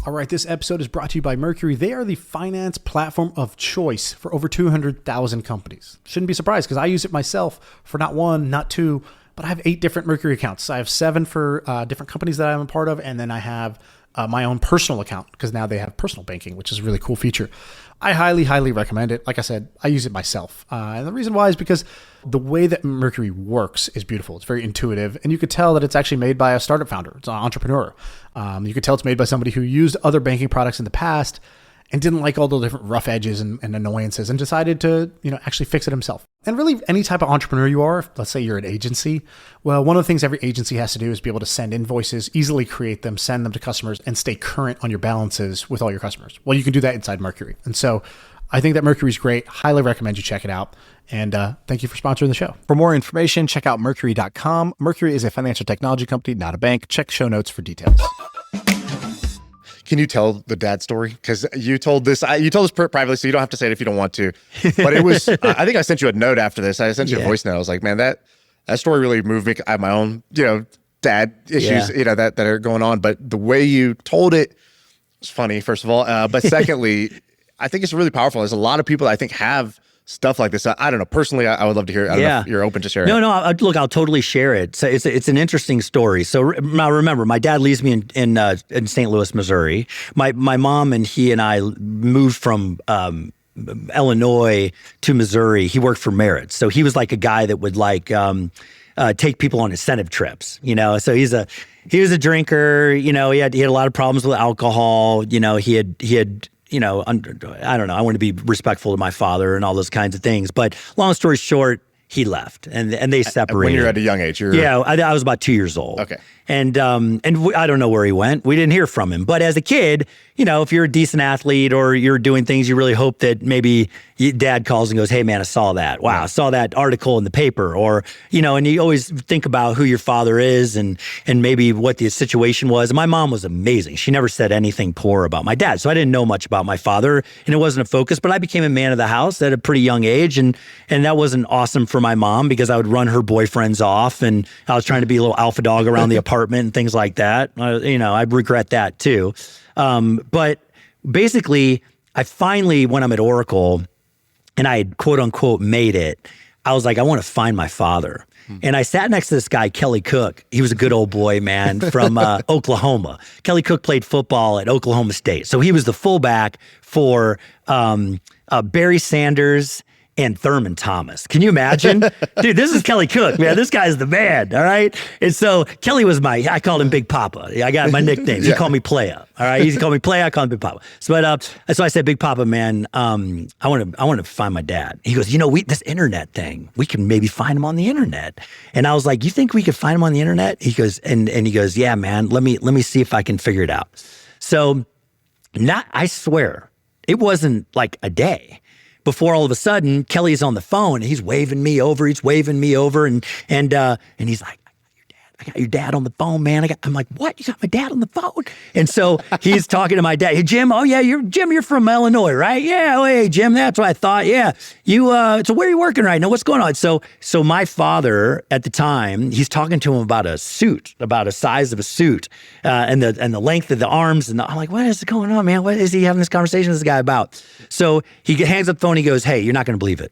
All right, this episode is brought to you by Mercury. They are the finance platform of choice for over 200,000 companies. Shouldn't be surprised because I use it myself for not one, not two, but I have 8 different Mercury accounts. I have 7 for different companies that I'm a part of, and then I have my own personal account because now they have personal banking, which is a really cool feature. I highly, highly recommend it. Like I said, I use it myself. And the reason why is because the way that Mercury works is beautiful. It's very intuitive. And you could tell that it's actually made by a startup founder. It's an entrepreneur. You could tell it's made by somebody who used other banking products in the past and didn't like all the different rough edges and annoyances, and decided to, actually fix it himself. And really, any type of entrepreneur you are, let's say you're an agency, well, one of the things every agency has to do is be able to send invoices, easily create them, send them to customers, and stay current on your balances with all your customers. Well, you can do that inside Mercury. And so I think that Mercury is great. Highly recommend you check it out. And thank you for sponsoring the show. For more information, check out Mercury.com. Mercury is a financial technology company, not a bank. Check show notes for details. Can you tell the dad story? Because you told this privately, so you don't have to say it if you don't want to. But it was, I think I sent you a note after this. I sent you a voice note. I was like, man, that story really moved me. I have my own, dad issues, that are going on. But the way you told it was funny, first of all. But secondly, I think it's really powerful. There's a lot of people that I think have stuff like this. I don't know. Personally, I would love to hear it. I don't know if you're open to sharing it. No. Look, I'll totally share it. So it's an interesting story. So now remember, my dad leaves me in St. Louis, Missouri. My mom and he and I moved from Illinois to Missouri. He worked for Merit. So he was like a guy that would take people on incentive trips, So he was a drinker, he had a lot of problems with alcohol. He had I don't know. I want to be respectful to my father and all those kinds of things. But long story short, he left and they separated. When you're at a young age, I was about 2 years old. Okay. And I don't know where he went. We didn't hear from him. But as a kid, if you're a decent athlete or you're doing things, you really hope that maybe dad calls and goes, hey man, I saw that. Wow, I saw that article in the paper. Or, and you always think about who your father is and maybe what the situation was. And my mom was amazing. She never said anything poor about my dad. So I didn't know much about my father and it wasn't a focus, but I became a man of the house at a pretty young age. And that wasn't awesome for my mom because I would run her boyfriends off and I was trying to be a little alpha dog around the apartment and things like that. I regret that too. But basically, I finally, when I'm at Oracle and I had quote unquote made it, I was like, I want to find my father. And I sat next to this guy, Kelly Cook. He was a good old boy, man, from Oklahoma. Kelly Cook played football at Oklahoma State. So he was the fullback for Barry Sanders and Thurman Thomas. Can you imagine? Dude, this is Kelly Cook, man. This guy's the man, all right? And so Kelly was I called him Big Papa. I got my nicknames. He called me Playa, all right? He called me Playa, I called him Big Papa. So I said, Big Papa, man, I want to find my dad. He goes, this internet thing, we can maybe find him on the internet. And I was like, you think we could find him on the internet? He goes, and he goes, yeah, man, let me see if I can figure it out. So I swear, it wasn't like a day before all of a sudden Kelly's on the phone and he's waving me over. And he's like, I got your dad on the phone, man. I'm like, what? You got my dad on the phone? And so he's talking to my dad. Hey, Jim. Oh yeah, you're from Illinois, right? Yeah. Oh, hey, Jim. That's what I thought. Yeah. You. So where are you working right now? What's going on? So my father at the time, he's talking to him about a suit, about a size of a suit, and the length of the arms. And I'm like, what is going on, man? What is he having this conversation with this guy about? So he hangs up the phone. He goes, hey, you're not going to believe it.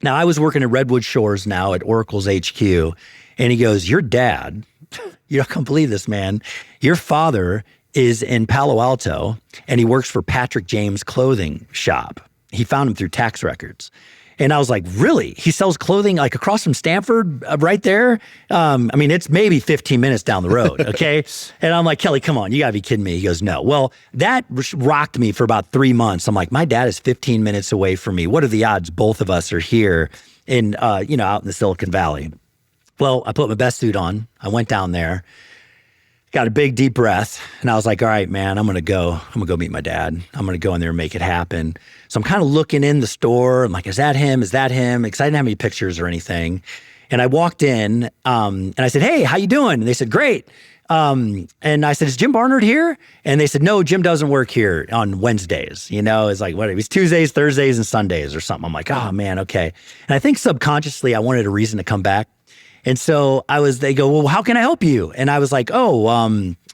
Now I was working at Redwood Shores now at Oracle's HQ. And he goes, your dad, you're not going to believe this, man. Your father is in Palo Alto and he works for Patrick James Clothing Shop. He found him through tax records. And I was like, really? He sells clothing like across from Stanford right there? It's maybe 15 minutes down the road, okay? And I'm like, Kelly, come on, you got to be kidding me. He goes, no. Well, that rocked me for about 3 months. I'm like, my dad is 15 minutes away from me. What are the odds both of us are here in, out in the Silicon Valley? Well, I put my best suit on. I went down there, got a big deep breath, and I was like, all right, man, I'm gonna go meet my dad. I'm gonna go in there and make it happen. So I'm kind of looking in the store. I'm like, is that him? Is that him? Because I didn't have any pictures or anything. And I walked in and I said, hey, how you doing? And they said, great. And I said, is Jim Barnard here? And they said, no, Jim doesn't work here on Wednesdays. It's like, what? It was Tuesdays, Thursdays, and Sundays or something. I'm like, oh man, okay. And I think subconsciously I wanted a reason to come back. And so they go, well, how can I help you? And I was like, at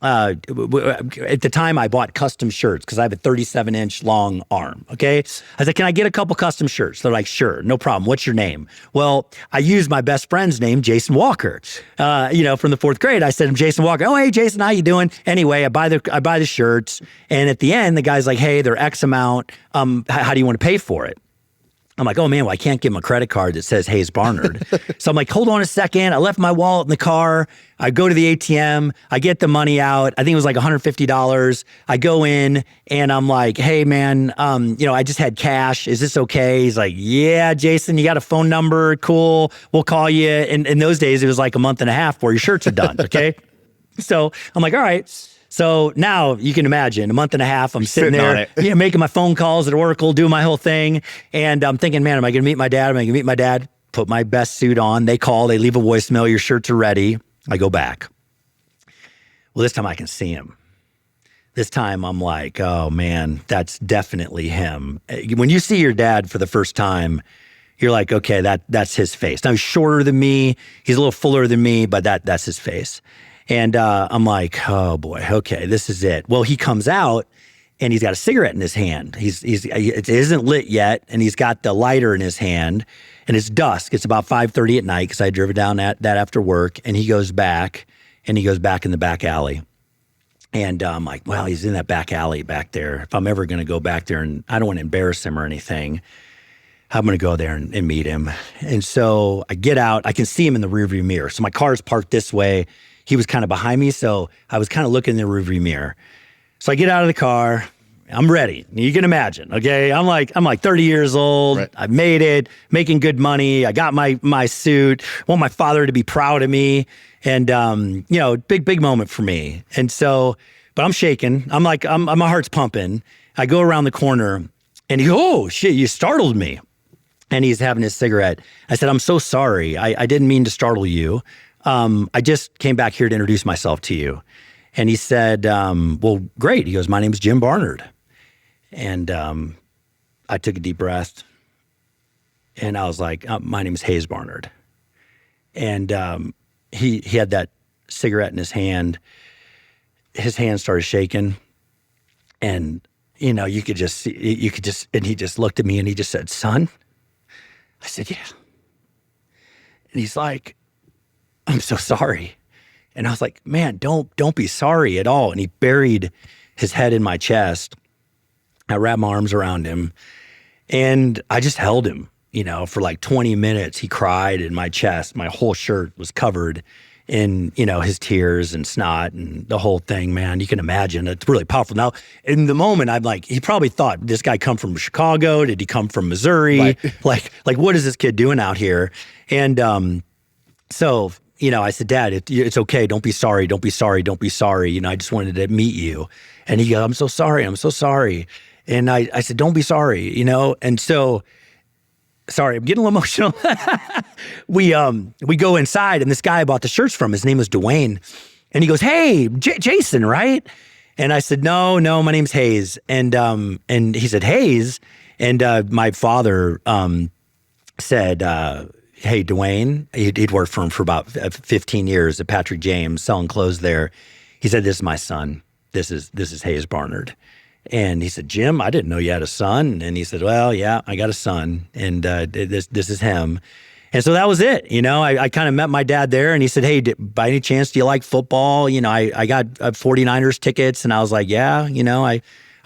the time I bought custom shirts because I have a 37-inch long arm, okay? I said, can I get a couple custom shirts? They're like, sure, no problem. What's your name? Well, I used my best friend's name, Jason Walker, from the fourth grade. I said, I'm Jason Walker. Oh, hey, Jason, how you doing? Anyway, I buy the shirts. And at the end, the guy's like, hey, they're X amount. How do you want to pay for it? I'm like, oh man, well, I can't give him a credit card that says Hayes Barnard. So I'm like, hold on a second. I left my wallet in the car. I go to the ATM. I get the money out. I think it was like $150. I go in and I'm like, hey man, I just had cash. Is this okay? He's like, yeah, Jason, you got a phone number? Cool. We'll call you. And in those days, it was like a month and a half before your shirts are done. Okay. So I'm like, all right. So now you can imagine a month and a half, I'm sitting there, making my phone calls at Oracle, doing my whole thing. And I'm thinking, man, am I going to meet my dad? Am I going to meet my dad? Put my best suit on. They call, they leave a voicemail. Your shirts are ready. I go back. Well, this time I can see him. This time I'm like, oh man, that's definitely him. When you see your dad for the first time, you're like, okay, that's his face. Now he's shorter than me. He's a little fuller than me, but that's his face. And I'm like, oh boy, okay, this is it. Well, he comes out and he's got a cigarette in his hand. It isn't lit yet, and he's got the lighter in his hand, and it's dusk. It's about 5:30 at night because I drove down that after work. And he goes back in the back alley. And I'm like, well, he's in that back alley back there. If I'm ever going to go back there, and I don't want to embarrass him or anything, I'm going to go there and meet him. And so I get out. I can see him in the rearview mirror. So my car's parked this way. He was kind of behind me, so I was kind of looking in the rearview mirror. So I get out of the car. I'm ready. You can imagine, okay? I'm like 30 years old. Right. I've made it, making good money. I got my suit. Want my father to be proud of me, and big moment for me. And so, but I'm shaking. I'm like, my heart's pumping. I go around the corner, and he goes, "Oh shit, you startled me." And he's having his cigarette. I said, "I'm so sorry. I didn't mean to startle you. I just came back here to introduce myself to you." And he said, well, great. He goes, "My name's Jim Barnard." And I took a deep breath, and I was like, "My name's Hayes Barnard." And he had that cigarette in his hand. His hand started shaking, and you could just see, and he just looked at me and he just said, "Son?" I said, "Yeah." And he's like, "I'm so sorry." And I was like, "Man, don't be sorry at all." And he buried his head in my chest. I wrapped my arms around him, and I just held him, for like 20 minutes. He cried in my chest. My whole shirt was covered in, his tears and snot and the whole thing, man. You can imagine. It's really powerful. Now, in the moment, I'm like, he probably thought, this guy come from Chicago? Did he come from Missouri? Right. like, what is this kid doing out here? And so, I said, "Dad, it's okay. Don't be sorry. Don't be sorry. Don't be sorry. I just wanted to meet you." And he goes, "I'm so sorry. I'm so sorry." And I said, "Don't be sorry, And so, sorry, I'm getting a little emotional. We go inside, and this guy I bought the shirts from, his name was Dwayne. And he goes, "Hey, Jason, right?" And I said, No, my name's Hayes. And he said, "Hayes?" And my father said, "Hey, Dwayne," he'd worked for him for about 15 years at Patrick James, selling clothes there. He said, "This is my son. This is Hayes Barnard." And he said, "Jim, I didn't know you had a son." And he said, "Well, yeah, I got a son, and this is him." And so that was it. I kind of met my dad there, and he said, "Hey, by any chance, do you like football?" I got 49ers tickets, and I was like, "Yeah,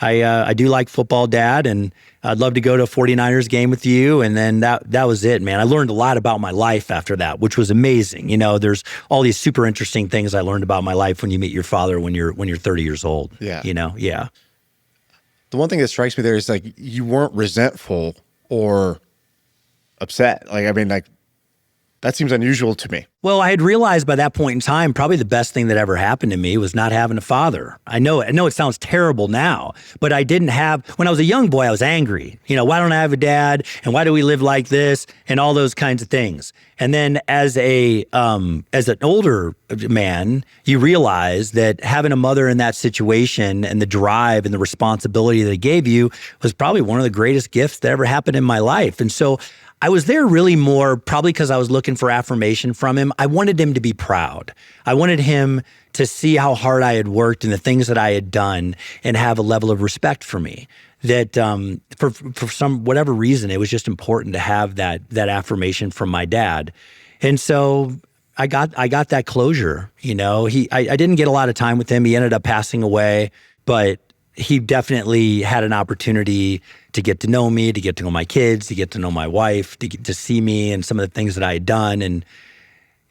I do like football, Dad, and I'd love to go to a 49ers game with you." And then that was it, man. I learned a lot about my life after that, which was amazing. There's all these super interesting things I learned about my life when you meet your father when you're 30 years old. Yeah. Yeah. The one thing that strikes me there is like you weren't resentful or upset. That seems unusual to me. Well, I had realized by that point in time, probably the best thing that ever happened to me was not having a father. I know it sounds terrible now, but I didn't have, when I was a young boy, I was angry. Why don't I have a dad? And why do we live like this? And all those kinds of things. And then as an older man, you realize that having a mother in that situation and the drive and the responsibility that it gave you was probably one of the greatest gifts that ever happened in my life. And so I was there really more probably because I was looking for affirmation from him. I wanted him to be proud. I wanted him to see how hard I had worked and the things that I had done and have a level of respect for me. That for some whatever reason, it was just important to have that affirmation from my dad. And so I got that closure. I didn't get a lot of time with him. He ended up passing away, but he definitely had an opportunity to get to know me, to get to know my kids, to get to know my wife, to see me and some of the things that I had done. And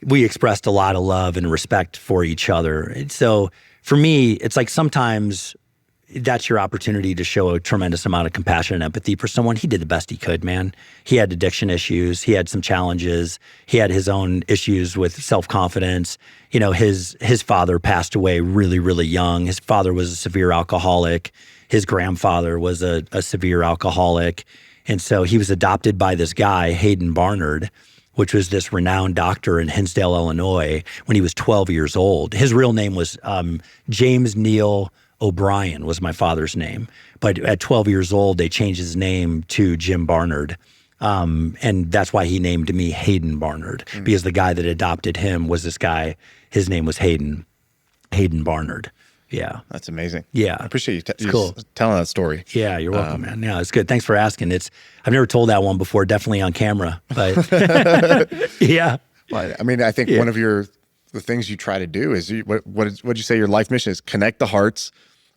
we expressed a lot of love and respect for each other. And so for me, it's like sometimes that's your opportunity to show a tremendous amount of compassion and empathy for someone. He did the best he could, man. He had addiction issues. He had some challenges. He had his own issues with self-confidence. You know, his father passed away really, really young. His father was a severe alcoholic. His grandfather was a severe alcoholic. And so he was adopted by this guy, Hayden Barnard, which was this renowned doctor in Hinsdale, Illinois, when he was 12 years old. His real name was James Neal O'Brien was my father's name. But at 12 years old, they changed his name to Jim Barnard. And that's why he named me Hayden Barnard, because the guy that adopted him was this guy. His name was Hayden Barnard. Yeah. That's amazing. Yeah. I appreciate you cool. telling that story. Yeah, you're welcome, man. Yeah, it's good. Thanks for asking. I've never told that one before, definitely on camera, but yeah. Well, I mean, I think one of the things you try to do is what'd you say your life mission is? Connect the hearts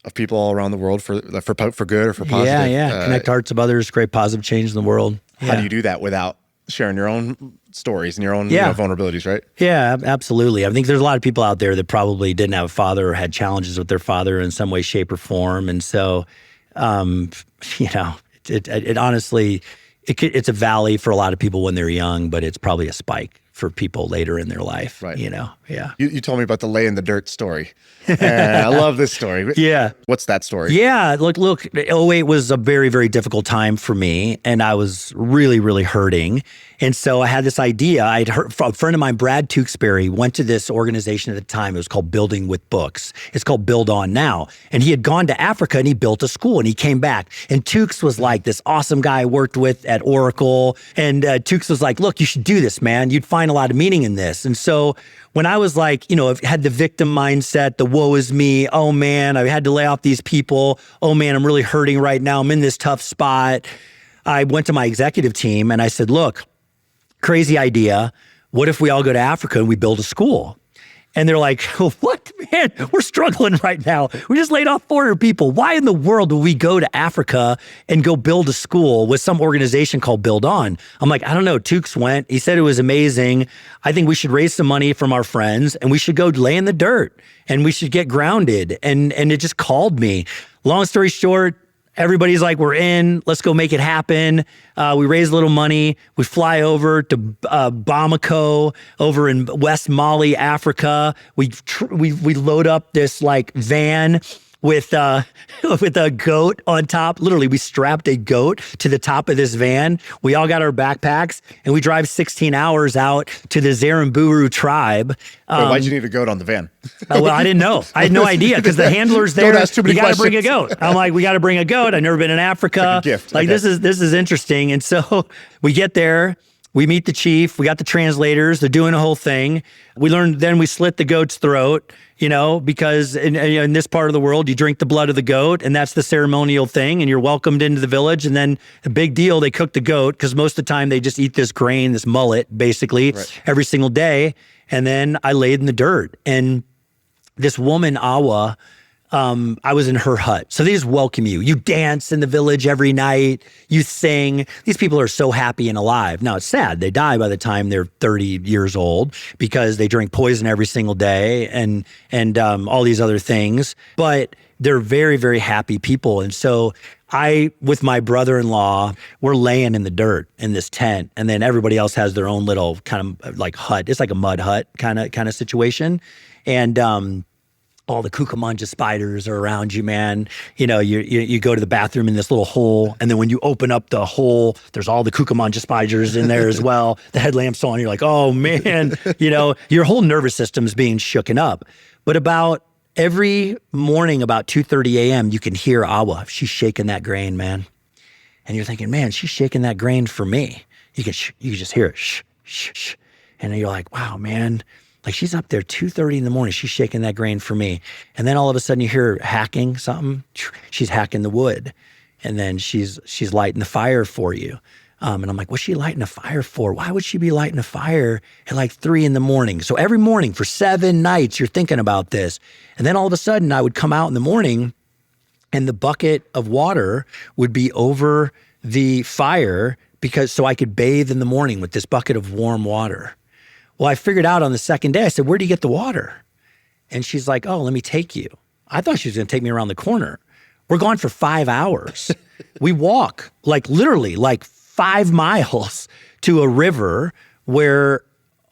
of people all around the world for good or for positive. Yeah. Connect hearts of others, create positive change in the world. How do you do that without sharing your own stories and your own vulnerabilities, right? Yeah, absolutely. I think there's a lot of people out there that probably didn't have a father or had challenges with their father in some way, shape, or form. And so, it honestly, it's a valley for a lot of people when they're young, but it's probably a spike for people later in their life. Right. Yeah. You told me about the lay in the dirt story. And I love this story. Yeah. What's that story? Yeah. Look, '08 was a very, very difficult time for me, and I was really, really hurting. And so I had this idea. I'd heard from a friend of mine, Brad Tewksbury, went to this organization at the time. It was called Building with Books. It's called Build On Now. And he had gone to Africa and he built a school and he came back. And Tewks was like this awesome guy I worked with at Oracle. And Tewks was like, look, you should do this, man. You'd find a lot of meaning in this. And so when I was like, had the victim mindset, the woe is me, oh man, I had to lay off these people. Oh man, I'm really hurting right now. I'm in this tough spot. I went to my executive team and I said, look, crazy idea. What if we all go to Africa and we build a school? And they're like, what, man? We're struggling right now. We just laid off 400 people. Why in the world would we go to Africa and go build a school with some organization called Build On? I'm like, I don't know. Tewks went. He said it was amazing. I think we should raise some money from our friends and we should go lay in the dirt and we should get grounded. And it just called me. Long story short, everybody's like, we're in, let's go make it happen. We raise a little money. We fly over to Bamako over in West Mali, Africa. We load up this like van with a goat on top. Literally, we strapped a goat to the top of this van. We all got our backpacks and we drive 16 hours out to the Zaramburu tribe. Why'd you need a goat on the van? Well, I didn't know. I had no idea because the handler's there. Don't ask too many you got to bring a questions. goat. I'm like, we got to bring a goat. I've never been in Africa. Like a gift. Like Okay. this is interesting. And so we get there. We meet the chief. We got the translators. They're doing a whole thing. We learned. Then we slit the goat's throat. Because in this part of the world, you drink the blood of the goat, and that's the ceremonial thing, and you're welcomed into the village. And then a big deal, they cook the goat because most of the time they just eat this grain, this mullet, basically, every single day. And then I laid in the dirt, and this woman, Awa, I was in her hut. So they just welcome you. You dance in the village every night. You sing. These people are so happy and alive. Now, it's sad. They die by the time they're 30 years old because they drink poison every single day and all these other things. But they're very, very happy people. And so I, with my brother-in-law, we're laying in the dirt in this tent. And then everybody else has their own little kind of like hut. It's like a mud hut kind of situation. And all the cucamonga spiders are around you, man. You go to the bathroom in this little hole, and then when you open up the hole, there's all the cucamonga spiders in there as well. The headlamp's on. You're like, oh man, your whole nervous system's being shooken up. But about every morning, about 2:30 a.m., you can hear Awa. She's shaking that grain, man. And you're thinking, man, she's shaking that grain for me. You can just hear it, shh, shh, shh. And then you're like, wow, man. Like she's up there 2:30 in the morning. She's shaking that grain for me. And then all of a sudden you hear her hacking something. She's hacking the wood. And then she's lighting the fire for you. And I'm like, what's she lighting a fire for? Why would she be lighting a fire at like 3 a.m? So every morning for 7 nights, you're thinking about this. And then all of a sudden I would come out in the morning and the bucket of water would be over the fire so I could bathe in the morning with this bucket of warm water. Well, I figured out on the second day, I said, where do you get the water? And she's like, oh, let me take you. I thought she was going to take me around the corner. We're gone for 5 hours. We walk literally 5 miles to a river where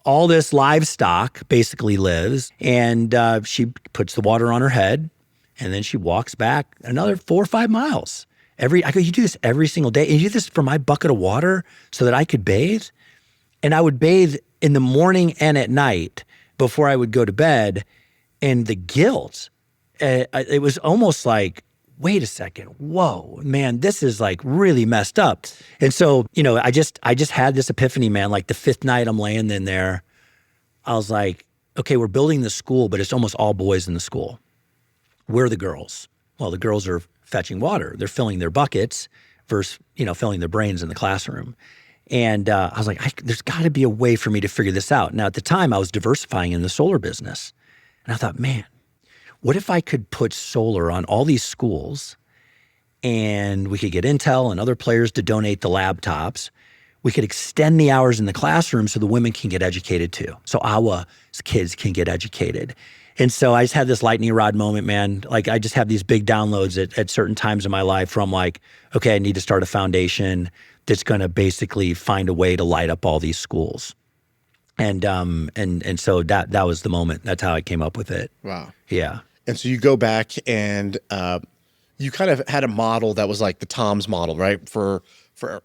all this livestock basically lives. And she puts the water on her head, and then she walks back another 4 or 5 miles. I go, you do this every single day? And you do this for my bucket of water so that I could bathe? And I would bathe in the morning and at night before I would go to bed. And the guilt, it was almost like, wait a second, whoa, man, this is really messed up. And so, I just had this epiphany, man. The 5th night I'm laying in there, I was like, okay, we're building the school, but it's almost all boys in the school. Where are the girls? Well, the girls are fetching water. They're filling their buckets versus, filling their brains in the classroom. And I was like, there's got to be a way for me to figure this out. Now, at the time, I was diversifying in the solar business. And I thought, man, what if I could put solar on all these schools and we could get Intel and other players to donate the laptops? We could extend the hours in the classroom so the women can get educated too. So our kids can get educated. And so I just had this lightning rod moment, man. I just have these big downloads at certain times in my life where I'm like, okay, I need to start a foundation that's going to basically find a way to light up all these schools. And so that was the moment. That's how I came up with it. Wow. Yeah. And so you go back and you kind of had a model that was like the Tom's model, right? For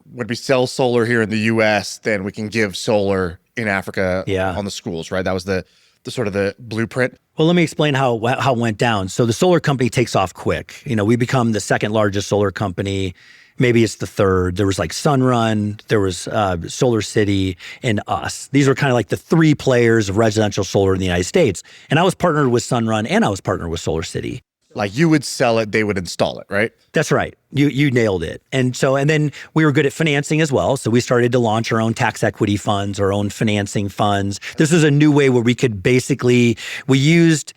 when we sell solar here in the U.S., then we can give solar in Africa on the schools, right? That was the sort of the blueprint. Well, let me explain how it went down. So the solar company takes off quick. We become the 2nd largest solar company. Maybe it's the 3rd. There was Sunrun, there was Solar City, and us. These were kind of the 3 players of residential solar in the United States. And I was partnered with Sunrun and I was partnered with Solar City. You would sell it, they would install it, right? That's right. You nailed it. And then we were good at financing as well. So we started to launch our own tax equity funds, our own financing funds. This was a new way where we could we used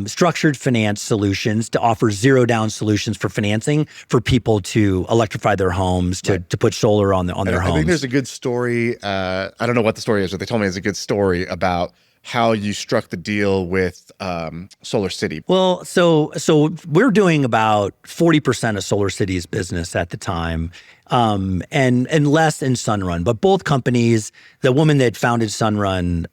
structured finance solutions to offer zero down solutions for financing for people to electrify their homes, to put solar on their homes. I think there's a good story. I don't know what the story is, but they told me it's a good story about how you struck the deal with Solar City. Well, so we're doing about 40% of Solar City's business at the time, and less in Sunrun. But both companies, the woman that founded Sunrun,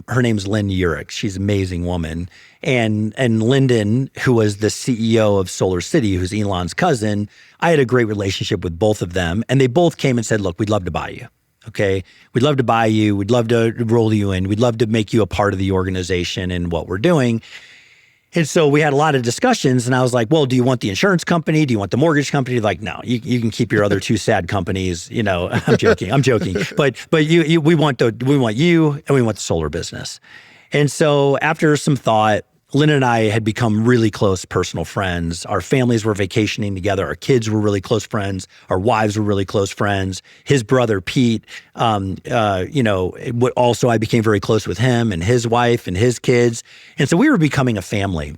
her name's Lynn Urich. She's an amazing woman. And Lyndon, who was the CEO of Solar City, who's Elon's cousin, I had a great relationship with both of them. And they both came and said, look, we'd love to buy you. Okay, we'd love to buy you. We'd love to roll you in. We'd love to make you a part of the organization and what we're doing. And so we had a lot of discussions, and I was like, well, do you want the insurance company? Do you want the mortgage company? No, you can keep your other 2 sad companies. I'm joking. But we want you, and we want the solar business. And so after some thought, Lynn and I had become really close personal friends. Our families were vacationing together. Our kids were really close friends. Our wives were really close friends. His brother, Pete, also I became very close with him and his wife and his kids. And so we were becoming a family.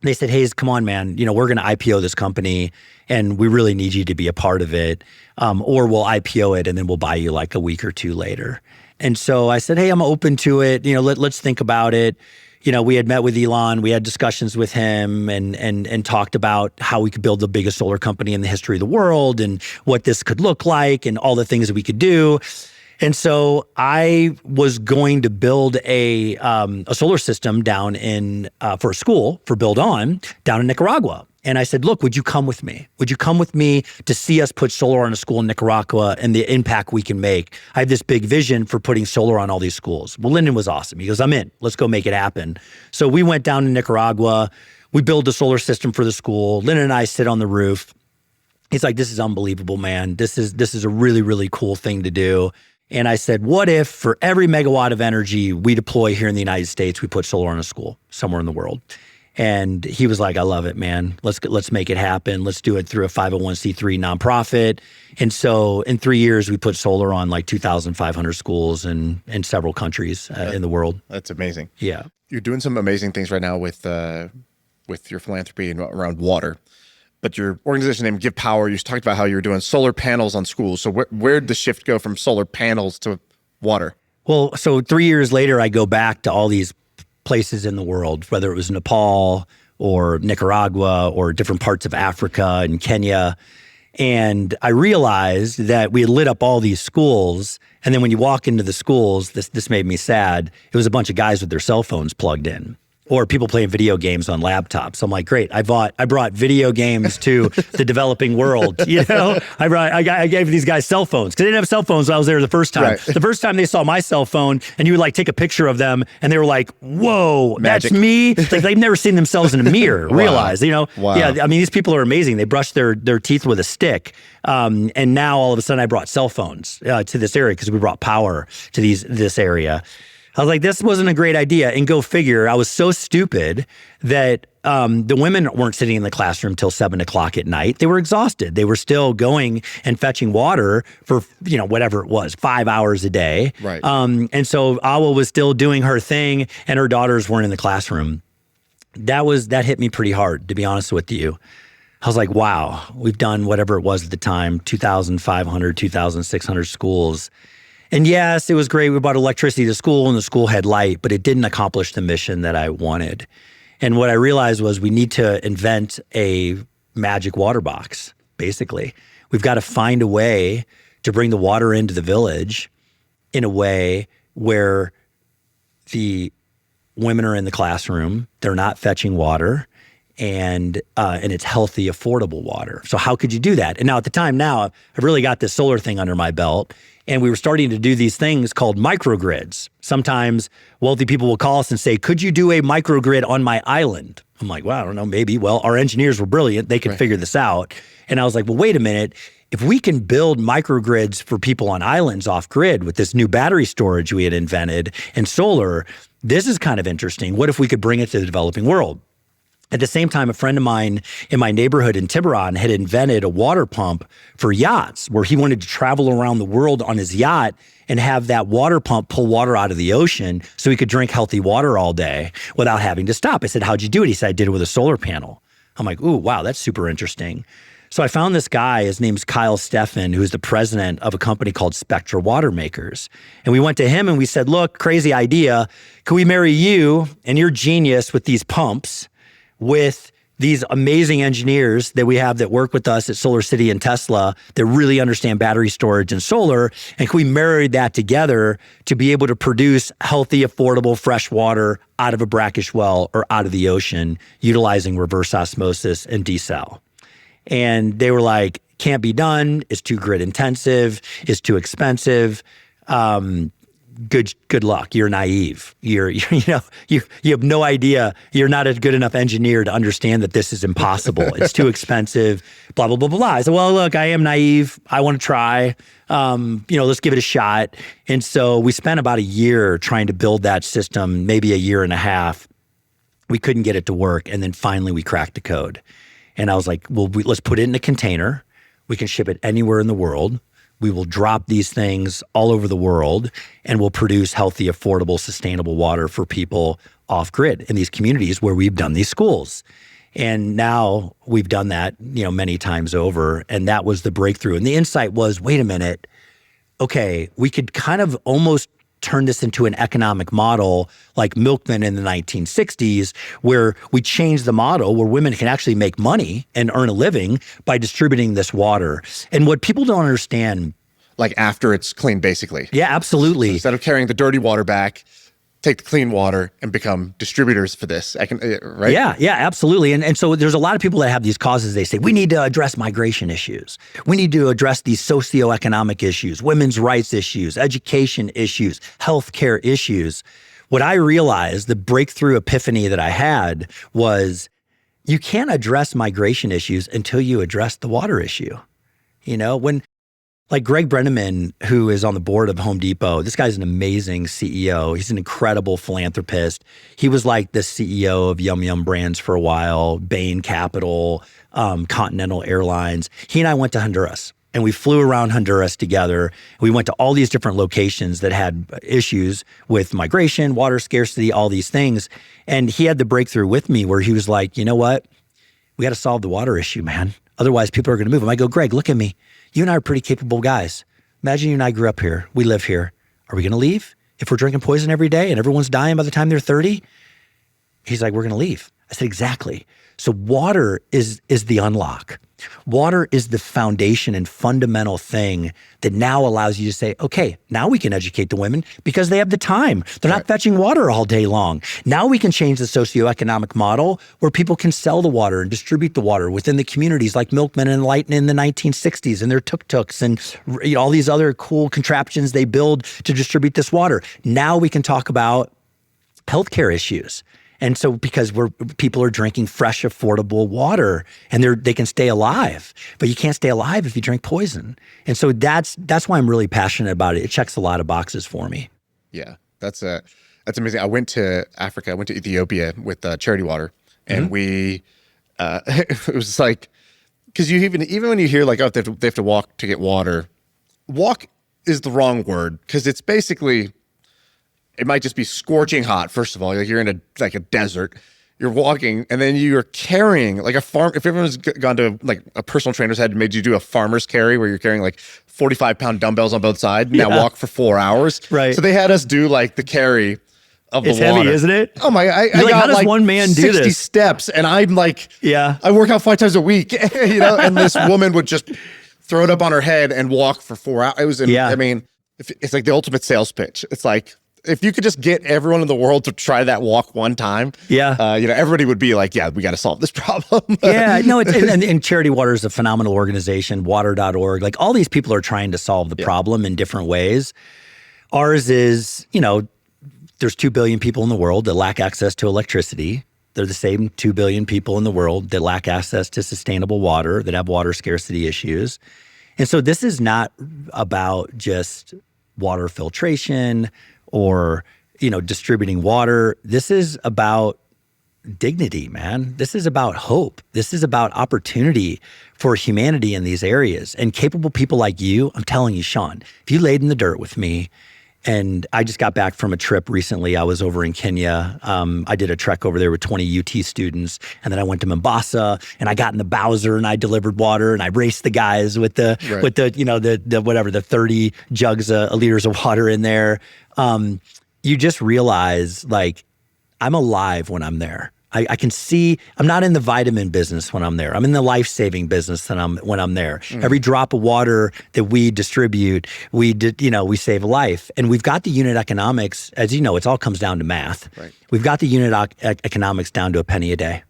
They said, hey, come on, man, we're going to IPO this company and we really need you to be a part of it. Or we'll IPO it and then we'll buy you a week or 2 later. And so I said, hey, I'm open to it. Let's think about it. We had met with Elon, we had discussions with him and talked about how we could build the biggest solar company in the history of the world and what this could look like and all the things that we could do. And so I was going to build a solar system down for a school, for Build On, down in Nicaragua. And I said, look, would you come with me? Would you come with me to see us put solar on a school in Nicaragua and the impact we can make? I have this big vision for putting solar on all these schools. Well, Lyndon was awesome. He goes, I'm in. Let's go make it happen. So we went down to Nicaragua. We built a solar system for the school. Lyndon and I sit on the roof. He's like, this is unbelievable, man. This is a really, really cool thing to do. And I said, what if for every megawatt of energy we deploy here in the United States, we put solar on a school somewhere in the world? And he was like, I love it, man. Let's make it happen. Let's do it through a 501c3 nonprofit. And so in 3 years, we put solar on 2,500 schools in several countries in the world. That's amazing. Yeah. You're doing some amazing things right now with with your philanthropy and around water. But your organization named Give Power, you talked about how you were doing solar panels on schools. So where did the shift go from solar panels to water? Well, so 3 years later, I go back to all these places in the world, whether it was Nepal or Nicaragua or different parts of Africa and Kenya. And I realized that we had lit up all these schools. And then when you walk into the schools, this made me sad. It was a bunch of guys with their cell phones plugged in, or people playing video games on laptops. So I'm like, great, I brought video games to the developing world. You know, I gave these guys cell phones because they didn't have cell phones when I was there the first time. Right. The first time they saw my cell phone, and you would like take a picture of them, and they were like, "Whoa, magic. That's me!" Like they've never seen themselves in a mirror. Wow. Realize, you know, wow. Yeah. I mean, these people are amazing. They brush their teeth with a stick, and now all of a sudden, I brought cell phones to this area because we brought power to this area. I was like, this wasn't a great idea. And go figure, I was so stupid that the women weren't sitting in the classroom till 7 o'clock at night. They were exhausted. They were still going and fetching water for, you know, whatever it was, 5 hours a day. Right. And so Awa was still doing her thing and her daughters weren't in the classroom. That hit me pretty hard, to be honest with you. I was like, wow, we've done whatever it was at the time, 2,500, 2,600 schools. And yes, it was great. We brought electricity to school and the school had light, but it didn't accomplish the mission that I wanted. And what I realized was we need to invent a magic water box, basically. We've got to find a way to bring the water into the village in a way where the women are in the classroom, they're not fetching water, and it's healthy, affordable water. So how could you do that? And now at the time I've really got this solar thing under my belt. And we were starting to do these things called microgrids. Sometimes wealthy people will call us and say, could you do a microgrid on my island? I'm like, well, I don't know, maybe. Well, our engineers were brilliant. They could figure this out. And I was like, well, wait a minute. If we can build microgrids for people on islands off grid with this new battery storage we had invented and solar, this is kind of interesting. What if we could bring it to the developing world? At the same time, a friend of mine in my neighborhood in Tiburon had invented a water pump for yachts where he wanted to travel around the world on his yacht and have that water pump pull water out of the ocean so he could drink healthy water all day without having to stop. I said, how'd you do it? He said, I did it with a solar panel. I'm like, ooh, wow, that's super interesting. So I found this guy, his name's Kyle Steffen, who's the president of a company called Spectra Water Makers. And we went to him and we said, look, crazy idea. Can we marry you and your genius with these pumps with these amazing engineers that we have that work with us at Solar City and Tesla that really understand battery storage and solar? And can we marry that together to be able to produce healthy, affordable, fresh water out of a brackish well or out of the ocean utilizing reverse osmosis and desal? And they were like, can't be done. It's too grid intensive. It's too expensive. Good luck. You're naive. You have no idea. You're not a good enough engineer to understand that this is impossible. It's too expensive. Blah blah blah blah. I said, well, look, I am naive. I want to try. Let's give it a shot. And so we spent about a year trying to build that system, maybe a year and a half. We couldn't get it to work, and then finally we cracked the code. And I was like, well, let's put it in a container. We can ship it anywhere in the world. We will drop these things all over the world and we'll produce healthy, affordable, sustainable water for people off grid in these communities where we've done these schools. And now we've done that, many times over. And that was the breakthrough. And the insight was, wait a minute, okay, we could kind of almost turn this into an economic model like milkmen in the 1960s, where we changed the model where women can actually make money and earn a living by distributing this water. And what people don't understand, like after it's clean, basically. Yeah, absolutely. So instead of carrying the dirty water back, take the clean water and become distributors for this, right? Yeah, absolutely. And so there's a lot of people that have these causes. They say, we need to address migration issues. We need to address these socioeconomic issues, women's rights issues, education issues, healthcare issues. What I realized, the breakthrough epiphany that I had was you can't address migration issues until you address the water issue. Like Greg Brenneman, who is on the board of Home Depot, this guy's an amazing CEO. He's an incredible philanthropist. He was like the CEO of Yum Yum Brands for a while, Bain Capital, Continental Airlines. He and I went to Honduras and we flew around Honduras together. We went to all these different locations that had issues with migration, water scarcity, all these things. And he had the breakthrough with me where he was like, you know what? We got to solve the water issue, man. Otherwise, people are going to move. I go, Greg, look at me. You and I are pretty capable guys. Imagine you and I grew up here. We live here. Are we going to leave if we're drinking poison every day and everyone's dying by the time they're 30? He's like, we're going to leave. I said, exactly. So water is the unlock. Water is the foundation and fundamental thing that now allows you to say, okay, now we can educate the women because they have the time. They're not fetching water all day long. Now we can change the socioeconomic model where people can sell the water and distribute the water within the communities like Milkman and Lighton in the 1960s and their tuk-tuks and all these other cool contraptions they build to distribute this water. Now we can talk about healthcare issues. And so because people are drinking fresh, affordable water and they can stay alive, but you can't stay alive if you drink poison. And so that's why I'm really passionate about it. It checks a lot of boxes for me. Yeah, that's amazing. I went to Africa. I went to Ethiopia with Charity Water, and we it was like, because you even when you hear like, oh, they have to walk to get water, walk is the wrong word because it's basically. It might just be scorching hot. First of all, like you're in a desert. You're walking, and then you're carrying like a farm. If everyone's gone to like a personal trainer's had made you do a farmer's carry where you're carrying like 45-pound dumbbells on both sides. Now walk for 4 hours. Right. So they had us do like the carry of the it's water. Heavy, isn't it? Oh my! I got got how does like one man do 60 this? steps, and I'm like, I work out 5 times a week, And this woman would just throw it up on her head and walk for 4 hours. It was, I mean, it's like the ultimate sales pitch. It's like. If you could just get everyone in the world to try that walk one time, everybody would be like, yeah, we got to solve this problem. And Charity Water is a phenomenal organization, water.org. Like all these people are trying to solve the problem in different ways. Ours is, there's 2 billion people in the world that lack access to electricity. They're the same 2 billion people in the world that lack access to sustainable water, that have water scarcity issues. And so this is not about just water filtration or, distributing water. This is about dignity, man. This is about hope. This is about opportunity for humanity in these areas. And capable people like you, I'm telling you, Shaan, if you laid in the dirt with me, and I just got back from a trip recently. I was over in Kenya. I did a trek over there with 20 UT students. And then I went to Mombasa and I got in the Bowser and I delivered water and I raced the guys with the 30 jugs of liters of water in there. You just realize like I'm alive when I'm there. I can see I'm not in the vitamin business when I'm there. I'm in the life-saving business when I'm there. Every drop of water that we distribute, we save a life. And we've got the unit economics, as you know, it all comes down to math. Right. We've got the unit economics down to a penny a day.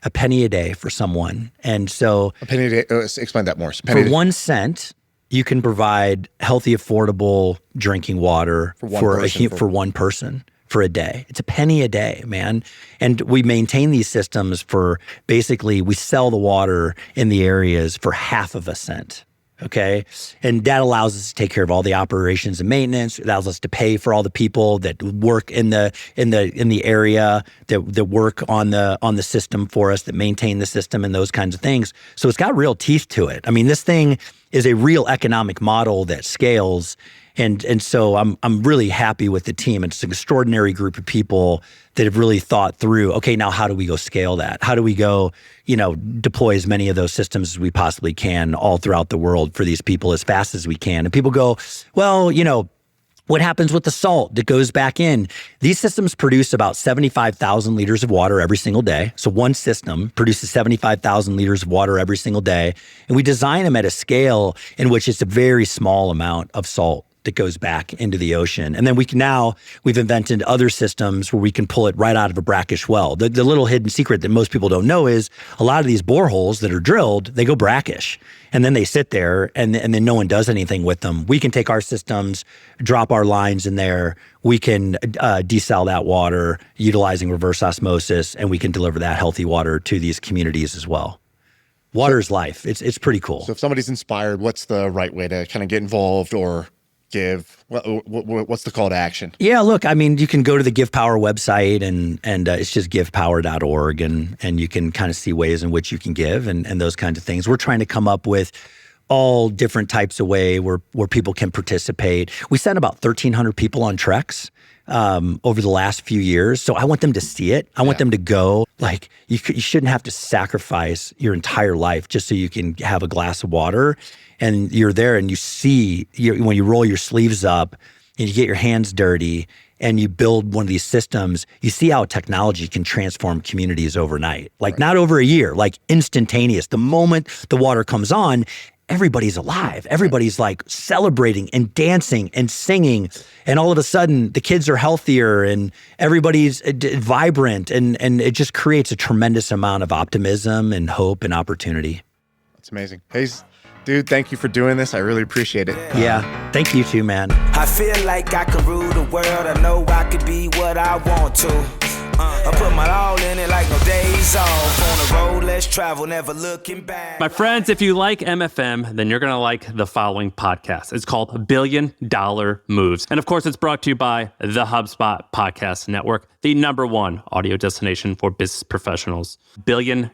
A penny a day for someone. And so a penny a day, explain that more. For 1 cent, you can provide healthy, affordable drinking water for one person. For a day. It's a penny a day, man. And we maintain these systems for basically, we sell the water in the areas for half of a cent. Okay. And that allows us to take care of all the operations and maintenance. It allows us to pay for all the people that work in the area, that work on the system for us, that maintain the system and those kinds of things. So it's got real teeth to it. I mean, this thing is a real economic model that scales. And so I'm really happy with the team. It's an extraordinary group of people that have really thought through, okay, now how do we go scale that? How do we go, deploy as many of those systems as we possibly can all throughout the world for these people as fast as we can? And people go, well, what happens with the salt that goes back in? These systems produce about 75,000 liters of water every single day. So one system produces 75,000 liters of water every single day. And we design them at a scale in which it's a very small amount of salt that goes back into the ocean. And then we've invented other systems where we can pull it right out of a brackish well. The little hidden secret that most people don't know is a lot of these boreholes that are drilled, they go brackish. And then they sit there and then no one does anything with them. We can take our systems, drop our lines in there. We can desal that water utilizing reverse osmosis, and we can deliver that healthy water to these communities as well. Water is life. It's pretty cool. So if somebody's inspired, what's the right way to kind of get involved or give? What's the call to action? Yeah, look, I mean, you can go to the Give Power website and it's just givepower.org and you can kind of see ways in which you can give and those kinds of things. We're trying to come up with all different types of way where people can participate. We sent about 1,300 people on treks over the last few years. So I want them to see it. I want them to go. Like, you shouldn't have to sacrifice your entire life just so you can have a glass of water. And you're there and you see, when you roll your sleeves up and you get your hands dirty and you build one of these systems, you see how technology can transform communities overnight. Like, not over a year, like instantaneous. The moment the water comes on, everybody's alive. Everybody's like celebrating and dancing and singing. And all of a sudden the kids are healthier and everybody's vibrant. And it just creates a tremendous amount of optimism and hope and opportunity. That's amazing. Hey, dude, thank you for doing this. I really appreciate it. Yeah. Thank you too, man. I feel like I could rule the world. I know I could be what I want to. I put my all in it like no days off. On the road, let's travel, never looking back. My friends, if you like MFM, then you're going to like the following podcast. It's called $1 Billion Moves. And of course, it's brought to you by the HubSpot Podcast Network, the #1 audio destination for business professionals. $1 Billion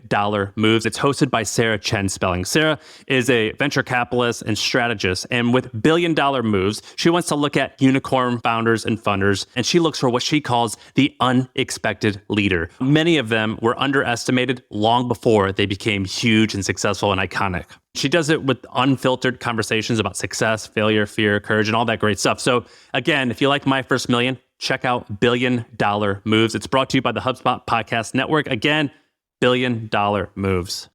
Moves. It's hosted by Sarah Chen Spelling. Sarah is a venture capitalist and strategist. And with $1 Billion Moves, she wants to look at unicorn founders and funders. And she looks for what she calls the unexpected leader. Many of them were underestimated long before they became huge and successful and iconic. She does it with unfiltered conversations about success, failure, fear, courage, and all that great stuff. So again, if you like My First Million, check out $1 Billion Moves. It's brought to you by the HubSpot Podcast Network. Again, $1 Billion Moves.